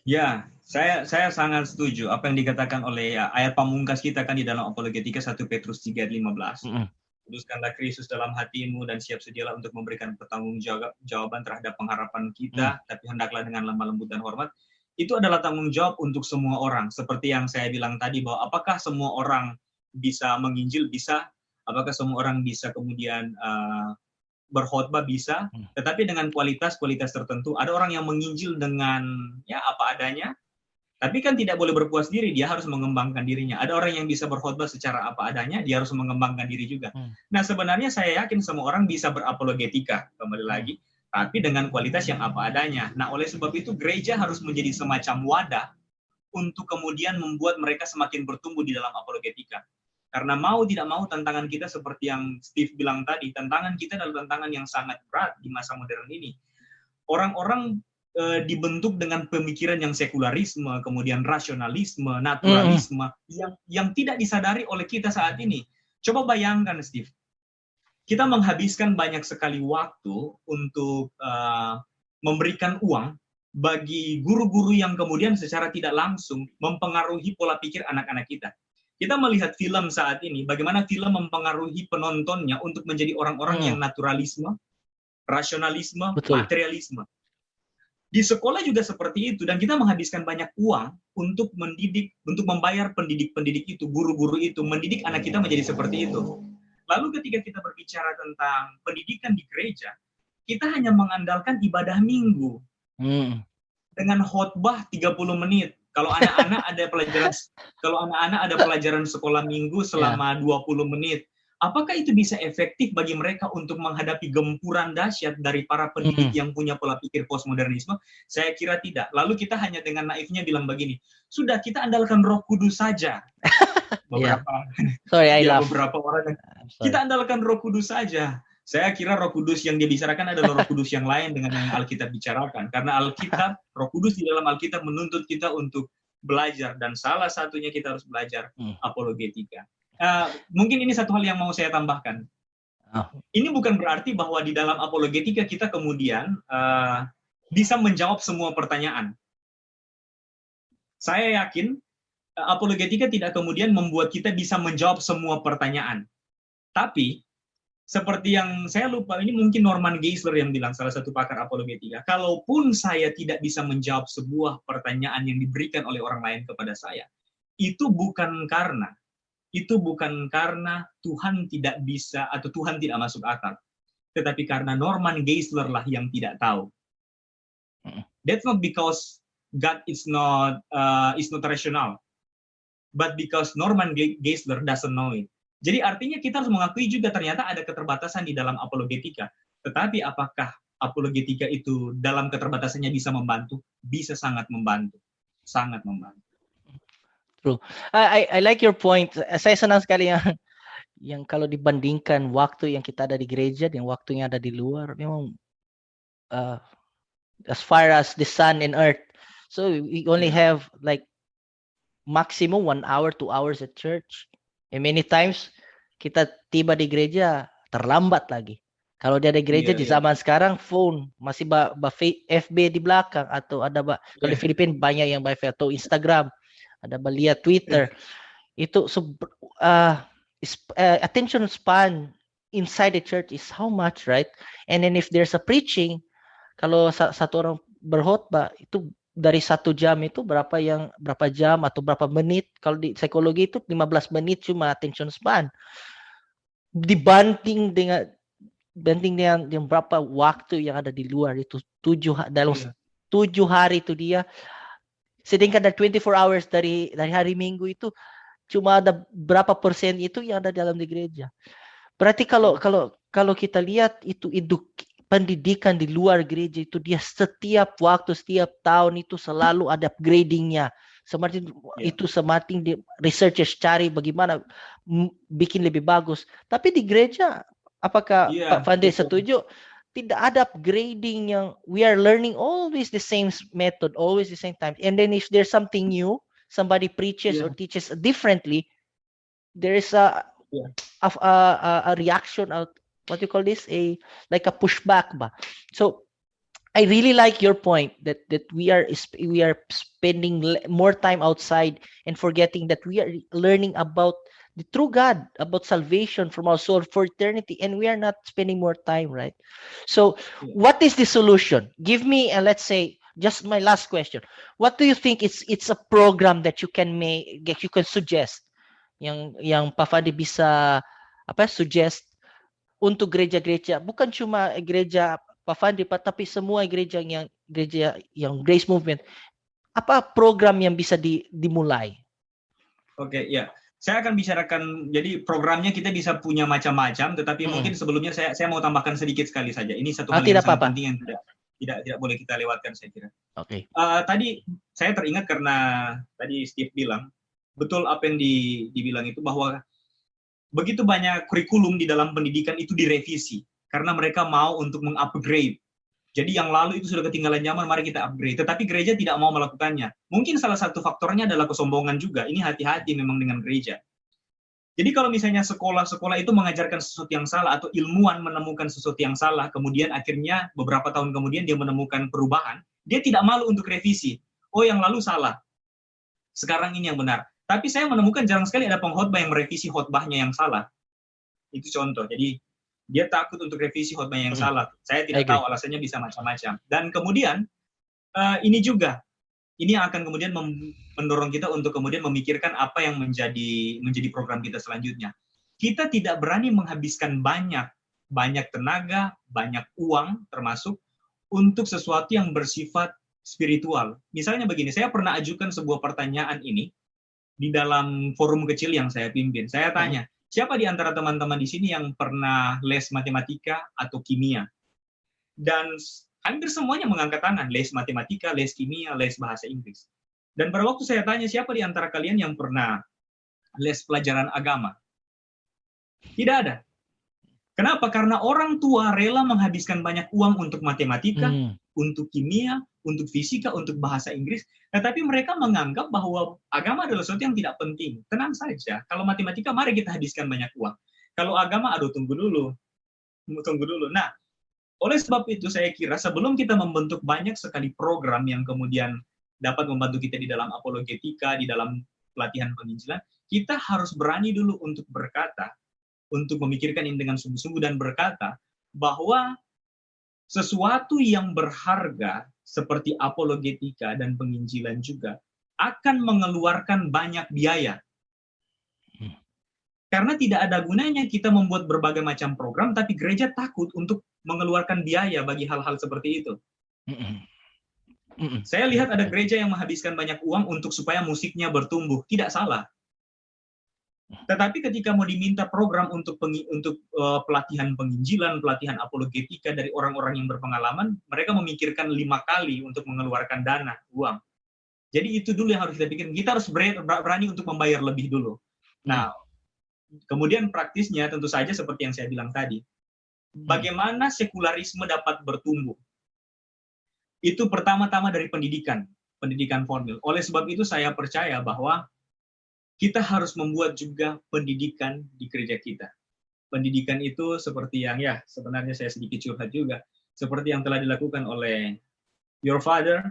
Ya, saya sangat setuju apa yang dikatakan oleh ayat pamungkas kita kan di dalam apologetika 1 Petrus 3:15. Kuduskanlah Kristus dalam hatimu dan siap sedialah untuk memberikan pertanggungjawaban terhadap pengharapan kita, tapi hendaklah dengan lemah lembut dan hormat. Itu adalah tanggung jawab untuk semua orang. Seperti yang saya bilang tadi, bahwa apakah semua orang bisa menginjil? Bisa. Apakah semua orang bisa kemudian berkhotbah? Bisa. Tetapi dengan kualitas tertentu. Ada orang yang menginjil dengan apa adanya, tapi kan tidak boleh berpuas diri, dia harus mengembangkan dirinya. Ada orang yang bisa berkhotbah secara apa adanya, dia harus mengembangkan diri juga. Nah, sebenarnya saya yakin semua orang bisa berapologetika, kembali lagi, tapi dengan kualitas yang apa adanya. Nah, oleh sebab itu gereja harus menjadi semacam wadah untuk kemudian membuat mereka semakin bertumbuh di dalam apologetika. Karena mau tidak mau tantangan kita seperti yang Steve bilang tadi, tantangan kita adalah tantangan yang sangat berat di masa modern ini. Orang-orang dibentuk dengan pemikiran yang sekularisme, kemudian rasionalisme, naturalisme, yang tidak disadari oleh kita saat ini. Coba bayangkan, Steve, kita menghabiskan banyak sekali waktu untuk memberikan uang bagi guru-guru yang kemudian secara tidak langsung mempengaruhi pola pikir anak-anak kita. Kita melihat film saat ini, bagaimana film mempengaruhi penontonnya untuk menjadi orang-orang yang naturalisme, rasionalisme, materialisme. Di sekolah juga seperti itu, dan kita menghabiskan banyak uang untuk mendidik, untuk membayar pendidik-pendidik itu, guru-guru itu, mendidik anak kita menjadi seperti itu. Lalu ketika kita berbicara tentang pendidikan di gereja, kita hanya mengandalkan ibadah minggu. Dengan khotbah 30 menit. Kalau anak-anak ada pelajaran sekolah minggu selama 20 menit, apakah itu bisa efektif bagi mereka untuk menghadapi gempuran dahsyat dari para pendidik yang punya pola pikir postmodernisme? Saya kira tidak. Lalu kita hanya dengan naifnya bilang begini, sudah kita andalkan Roh Kudus saja. Beberapa orang, kita andalkan Roh Kudus saja. Saya kira Roh Kudus yang dia bicarakan adalah Roh Kudus yang lain dengan yang Alkitab bicarakan. Karena Alkitab, Roh Kudus di dalam Alkitab menuntut kita untuk belajar. Dan salah satunya kita harus belajar apologetika. Mungkin ini satu hal yang mau saya tambahkan. Ini bukan berarti bahwa di dalam apologetika kita kemudian bisa menjawab semua pertanyaan. Saya yakin apologetika tidak kemudian membuat kita bisa menjawab semua pertanyaan. Tapi seperti yang saya lupa, ini mungkin Norman Geisler yang bilang, salah satu pakar apologetika, kalaupun saya tidak bisa menjawab sebuah pertanyaan yang diberikan oleh orang lain kepada saya, itu bukan karena Tuhan tidak bisa atau Tuhan tidak masuk akal, tetapi karena Norman Geisler lah yang tidak tahu. That's not because God is not rational, but because Norman Geisler doesn't know it. Jadi artinya kita harus mengakui juga ternyata ada keterbatasan di dalam apologetika. Tetapi apakah apologetika itu dalam keterbatasannya bisa membantu? Bisa sangat membantu. Sangat membantu. True. I like your point. Saya senang sekali yang kalau dibandingkan waktu yang kita ada di gereja dan waktu yang ada di luar, memang as far as the sun and earth. So we only have like maximum 1 hour, 2 hours at church. And many times kita tiba di gereja terlambat lagi. Kalau dia ada gereja Iya, di iya. zaman sekarang, phone masih FB di belakang, atau ada kalau di Iya. Filipina banyak yang by atau Instagram, ada lihat Twitter. Itu attention span inside the church is how much, right? And then if there's a preaching, kalau satu orang berkhotbah itu dari 1 jam itu berapa jam atau berapa menit? Kalau di psikologi itu 15 menit cuma attention span. Dibanding dengan yang berapa waktu yang ada di luar itu dalam 7 hari itu dia, sedangkan dari 24 hours dari hari Minggu itu cuma ada berapa persen itu yang ada dalam di gereja. Berarti kalau kita lihat itu pendidikan di luar gereja itu dia setiap tahun itu selalu ada upgradingnya. Semakin itu semakin di researchers cari bagaimana bikin lebih bagus. Tapi di gereja, apakah Pak Fande setuju? Tidak ada upgrading yang we are learning always the same method, always the same time. And then if there's something new, somebody preaches or teaches differently, there is a reaction out, what you call this, like a pushback ba. So I really like your point that we are spending more time outside and forgetting that we are learning about the true God, about salvation from our soul for eternity, and we are not spending more time, right? So what is the solution? Give me let's say, just my last question, what do you think it's a program that you can suggest, yang Pak Fandi bisa suggest untuk gereja-gereja, bukan cuma gereja Pak Fandi, tapi semua gereja yang Grace Movement, apa program yang bisa dimulai? Oke, ya. Saya akan bicarakan, jadi programnya kita bisa punya macam-macam, tetapi mungkin sebelumnya saya mau tambahkan sedikit sekali saja. Ini satu hal yang sangat penting yang tidak boleh kita lewatkan, saya kira. Oke. Tadi saya teringat karena tadi Steve bilang, betul apa yang dibilang itu, bahwa begitu banyak kurikulum di dalam pendidikan itu direvisi, karena mereka mau untuk mengupgrade. Jadi yang lalu itu sudah ketinggalan zaman, mari kita upgrade. Tetapi gereja tidak mau melakukannya. Mungkin salah satu faktornya adalah kesombongan juga. Ini hati-hati memang dengan gereja. Jadi kalau misalnya sekolah-sekolah itu mengajarkan sesuatu yang salah, atau ilmuwan menemukan sesuatu yang salah, kemudian akhirnya beberapa tahun kemudian dia menemukan perubahan, dia tidak malu untuk revisi. Oh, yang lalu salah, sekarang ini yang benar. Tapi saya menemukan jarang sekali ada pengkhotbah yang merevisi khotbahnya yang salah. Itu contoh. Jadi dia takut untuk revisi khotbahnya yang salah. Saya tidak tahu, alasannya bisa macam-macam. Dan kemudian ini juga, ini akan kemudian mendorong kita untuk kemudian memikirkan apa yang menjadi program kita selanjutnya. Kita tidak berani menghabiskan banyak tenaga, banyak uang, termasuk untuk sesuatu yang bersifat spiritual. Misalnya begini, saya pernah ajukan sebuah pertanyaan ini di dalam forum kecil yang saya pimpin. Saya tanya, siapa di antara teman-teman di sini yang pernah les matematika atau kimia? Dan hampir semuanya mengangkat tangan, les matematika, les kimia, les bahasa Inggris. Dan pada waktu saya tanya, siapa di antara kalian yang pernah les pelajaran agama? Tidak ada. Kenapa? Karena orang tua rela menghabiskan banyak uang untuk matematika, untuk kimia, untuk fisika, untuk bahasa Inggris, tetapi mereka menganggap bahwa agama adalah sesuatu yang tidak penting. Tenang saja, kalau matematika mari kita habiskan banyak uang. Kalau agama, tunggu dulu. Nah, oleh sebab itu saya kira sebelum kita membentuk banyak sekali program yang kemudian dapat membantu kita di dalam apologetika, di dalam pelatihan penginjilan, kita harus berani dulu untuk berkata, untuk memikirkan ini dengan sungguh-sungguh dan berkata bahwa sesuatu yang berharga seperti apologetika dan penginjilan juga akan mengeluarkan banyak biaya. Karena tidak ada gunanya kita membuat berbagai macam program, tapi gereja takut untuk mengeluarkan biaya bagi hal-hal seperti itu. Saya lihat ada gereja yang menghabiskan banyak uang untuk supaya musiknya bertumbuh. Tidak salah. Tetapi ketika mau diminta program untuk pelatihan penginjilan, pelatihan apologetika dari orang-orang yang berpengalaman, mereka memikirkan 5 kali untuk mengeluarkan dana, uang. Jadi itu dulu yang harus kita pikirkan. Kita harus berani untuk membayar lebih dulu. Nah, kemudian praktisnya tentu saja seperti yang saya bilang tadi. Bagaimana sekularisme dapat bertumbuh? Itu pertama-tama dari pendidikan formal. Oleh sebab itu saya percaya bahwa kita harus membuat juga pendidikan di gereja kita. pendidikan itu seperti yang ya sebenarnya saya sedikit curhat juga, seperti yang telah dilakukan oleh your father,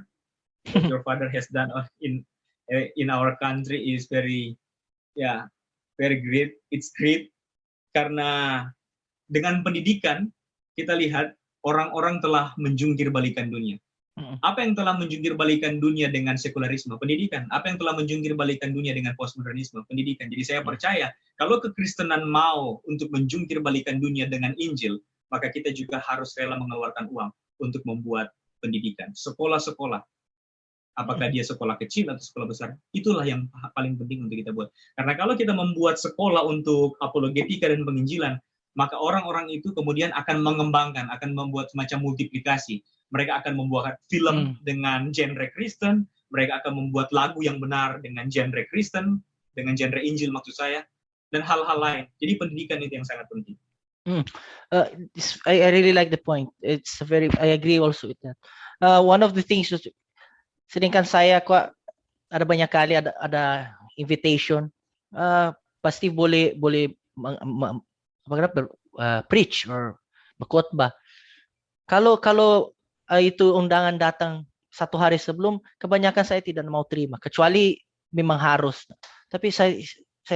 what your father has done in our country is very great. It's great karena dengan pendidikan kita lihat orang-orang telah menjungkir balikan dunia. Apa yang telah menjungkir balikan dunia dengan sekularisme? Pendidikan. Apa yang telah menjungkir balikan dunia dengan postmodernisme? Pendidikan. Jadi saya percaya kalau kekristenan mau untuk menjungkir balikan dunia dengan Injil, maka kita juga harus rela mengeluarkan uang untuk membuat pendidikan. Sekolah-sekolah. Apakah dia sekolah kecil atau sekolah besar? Itulah yang paling penting untuk kita buat. Karena kalau kita membuat sekolah untuk apologetika dan penginjilan, maka orang-orang itu kemudian akan mengembangkan, akan membuat semacam multiplikasi. Mereka akan membuat film dengan genre Kristen, mereka akan membuat lagu yang benar dengan genre Kristen, dengan genre Injil maksud saya, dan hal-hal lain. Jadi pendidikan itu yang sangat penting. I really like the point. I agree also with that. One of the things sedangkan saya kok ada banyak kali ada invitation, pasti boleh preach or berkhotbah. Kalau itu undangan datang 1 hari sebelum, kebanyakan saya tidak mau terima, kecuali memang harus. Tapi saya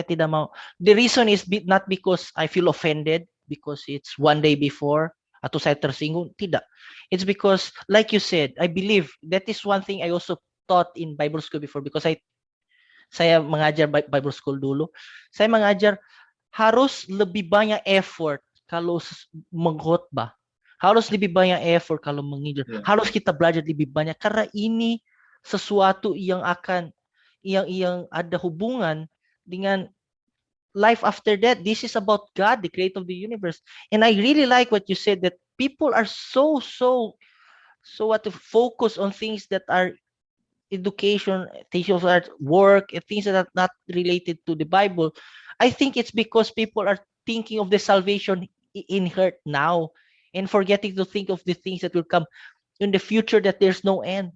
tidak mau. The reason is not because I feel offended because it's 1 day before atau saya tersinggung, tidak. It's because, like you said, I believe that is one thing I also taught in Bible school before because saya mengajar Bible school dulu. Saya mengajar harus lebih banyak effort kalau mengkhotbah. Harus lebih banyak effort kalau menginjil. Harus kita belajar lebih banyak karena ini sesuatu yang ada hubungan dengan life after that. This is about God, the creator of the universe. And I really like what you said that people are so what to focus on things that are education, things of art, work, and things that are not related to the Bible. I think it's because people are thinking of the salvation in her now and forgetting to think of the things that will come in the future that there's no end.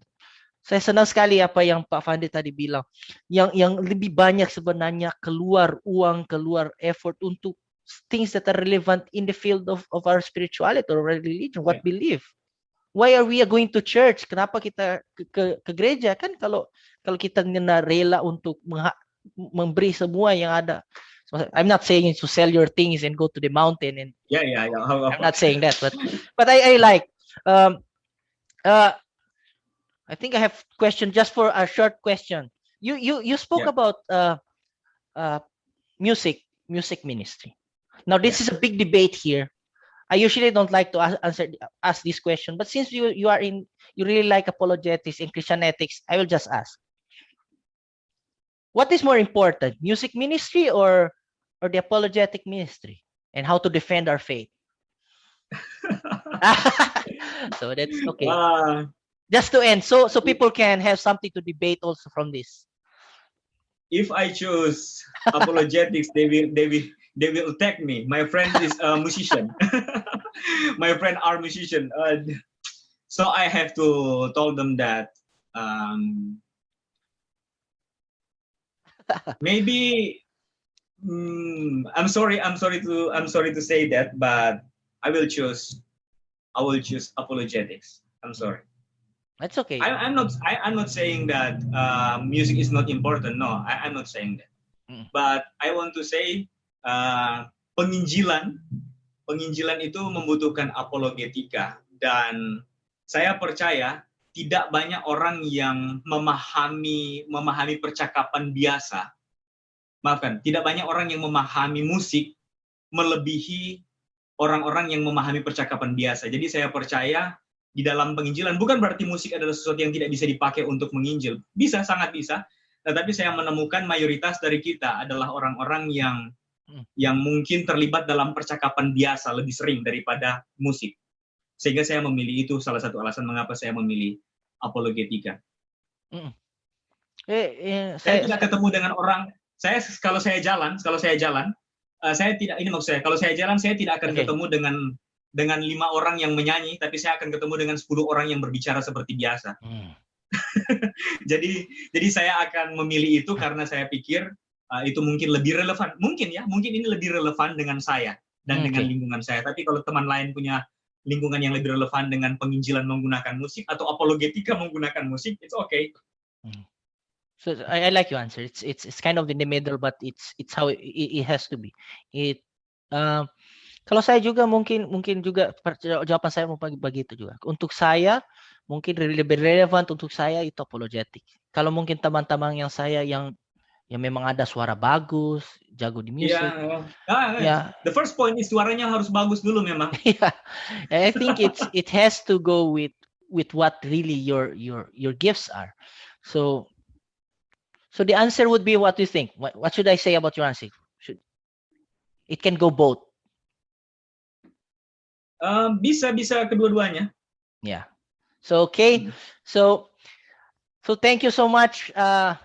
Saya senang sekali apa yang Pak Fandi tadi bilang. Yang lebih banyak sebenarnya keluar uang, keluar effort untuk things that are relevant in the field of our spirituality or religion, what belief. Why are we going to church? Kenapa kita ke gereja? Kan kalau kita rela untuk memberi semua yang ada. I'm not saying to sell your things and go to the mountain and I'm not saying that, but I like. I think I have question just for a short question. You spoke about music ministry. Now this is a big debate here. I usually don't like to ask this question, but since you really like apologetics and Christian ethics, I will just ask. What is more important, music ministry or the apologetic ministry, and how to defend our faith? So that's okay. Just to end, so people can have something to debate also from this. If I choose apologetics, they will attack me. My friend is a musician. My friend are musician. So I have to tell them that maybe I'm sorry to say that, but I will choose apologetics. I'm sorry. That's okay. I'm not saying that music is not important. No, I'm not saying that. But I want to say penginjilan itu membutuhkan apologetika, dan saya percaya tidak banyak orang yang memahami percakapan biasa. Maafkan, tidak banyak orang yang memahami musik melebihi orang-orang yang memahami percakapan biasa. Jadi saya percaya di dalam penginjilan bukan berarti musik adalah sesuatu yang tidak bisa dipakai untuk menginjil. Bisa, sangat bisa. Tetapi saya menemukan mayoritas dari kita adalah orang-orang yang mungkin terlibat dalam percakapan biasa lebih sering daripada musik. Sehingga saya memilih itu salah satu alasan mengapa saya memilih apologetika. Saya tidak ketemu dengan orang. Kalau saya jalan, saya tidak, ini maksud saya, kalau saya jalan saya tidak akan ketemu dengan 5 orang yang menyanyi, tapi saya akan ketemu dengan 10 orang yang berbicara seperti biasa. Jadi saya akan memilih itu karena saya pikir itu mungkin lebih relevan. Mungkin ini lebih relevan dengan saya dan dengan lingkungan saya. Tapi kalau teman lain punya lingkungan yang lebih relevan dengan penginjilan menggunakan musik atau apologetika menggunakan musik, it's okay. So I like your answer. It's kind of in the middle, but it's how it has to be. Kalau saya juga mungkin juga jawaban saya mau begitu juga. Untuk saya mungkin lebih relevan untuk saya itu apologetic. Kalau mungkin teman-teman yang saya yang memang ada suara bagus, jago di musik. The first point is suaranya harus bagus dulu memang. Yeah. I think it has to go with what really your gifts are. So the answer would be, what do you think? What should I say about your answer? It can go both. Bisa kedua-duanya. Yeah. So okay. So thank you so much,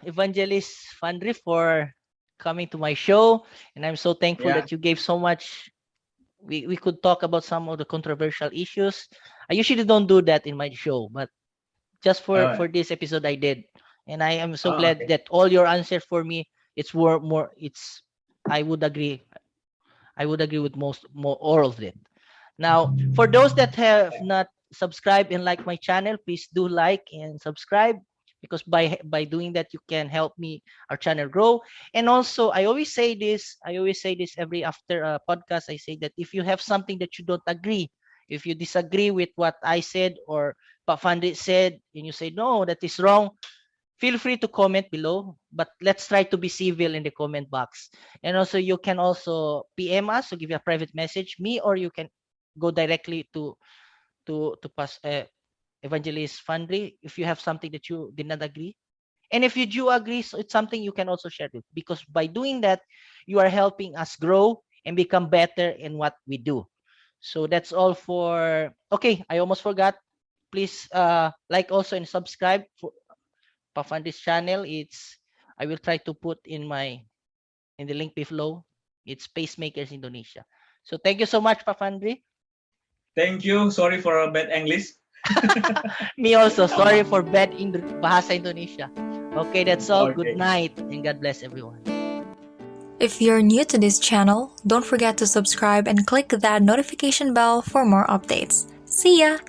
Evangelist Fandri, for coming to my show, and I'm so thankful that you gave so much. We could talk about some of the controversial issues. I usually don't do that in my show, but just for this episode I did, and I am so glad that all your answers for me, it's more. It's I would agree with all of it. Now, for those that have not subscribed and like my channel, please do like and subscribe, because by doing that you can help our channel grow. And also, I always say this every after a podcast. I say that if you have something that you don't agree, if you disagree with what I said or Pafandit said, and you say no, that is wrong, feel free to comment below, but let's try to be civil in the comment box. And also, you can also PM us to give you a private message, me, or you can go directly to Evangelist Fandri if you have something that you did not agree. And if you do agree, so it's something you can also share it, because by doing that, you are helping us grow and become better in what we do. So that's all for. Okay, I almost forgot. Please like also and subscribe for Pafandri's channel. I will try to put in the link below. It's Pacemakers Indonesia. So thank you so much, Pafandri. Thank you. Sorry for a bad English. Me also. Sorry for bad Bahasa Indonesia. Okay, that's all. Good night and God bless everyone. If you're new to this channel, don't forget to subscribe and click that notification bell for more updates. See ya!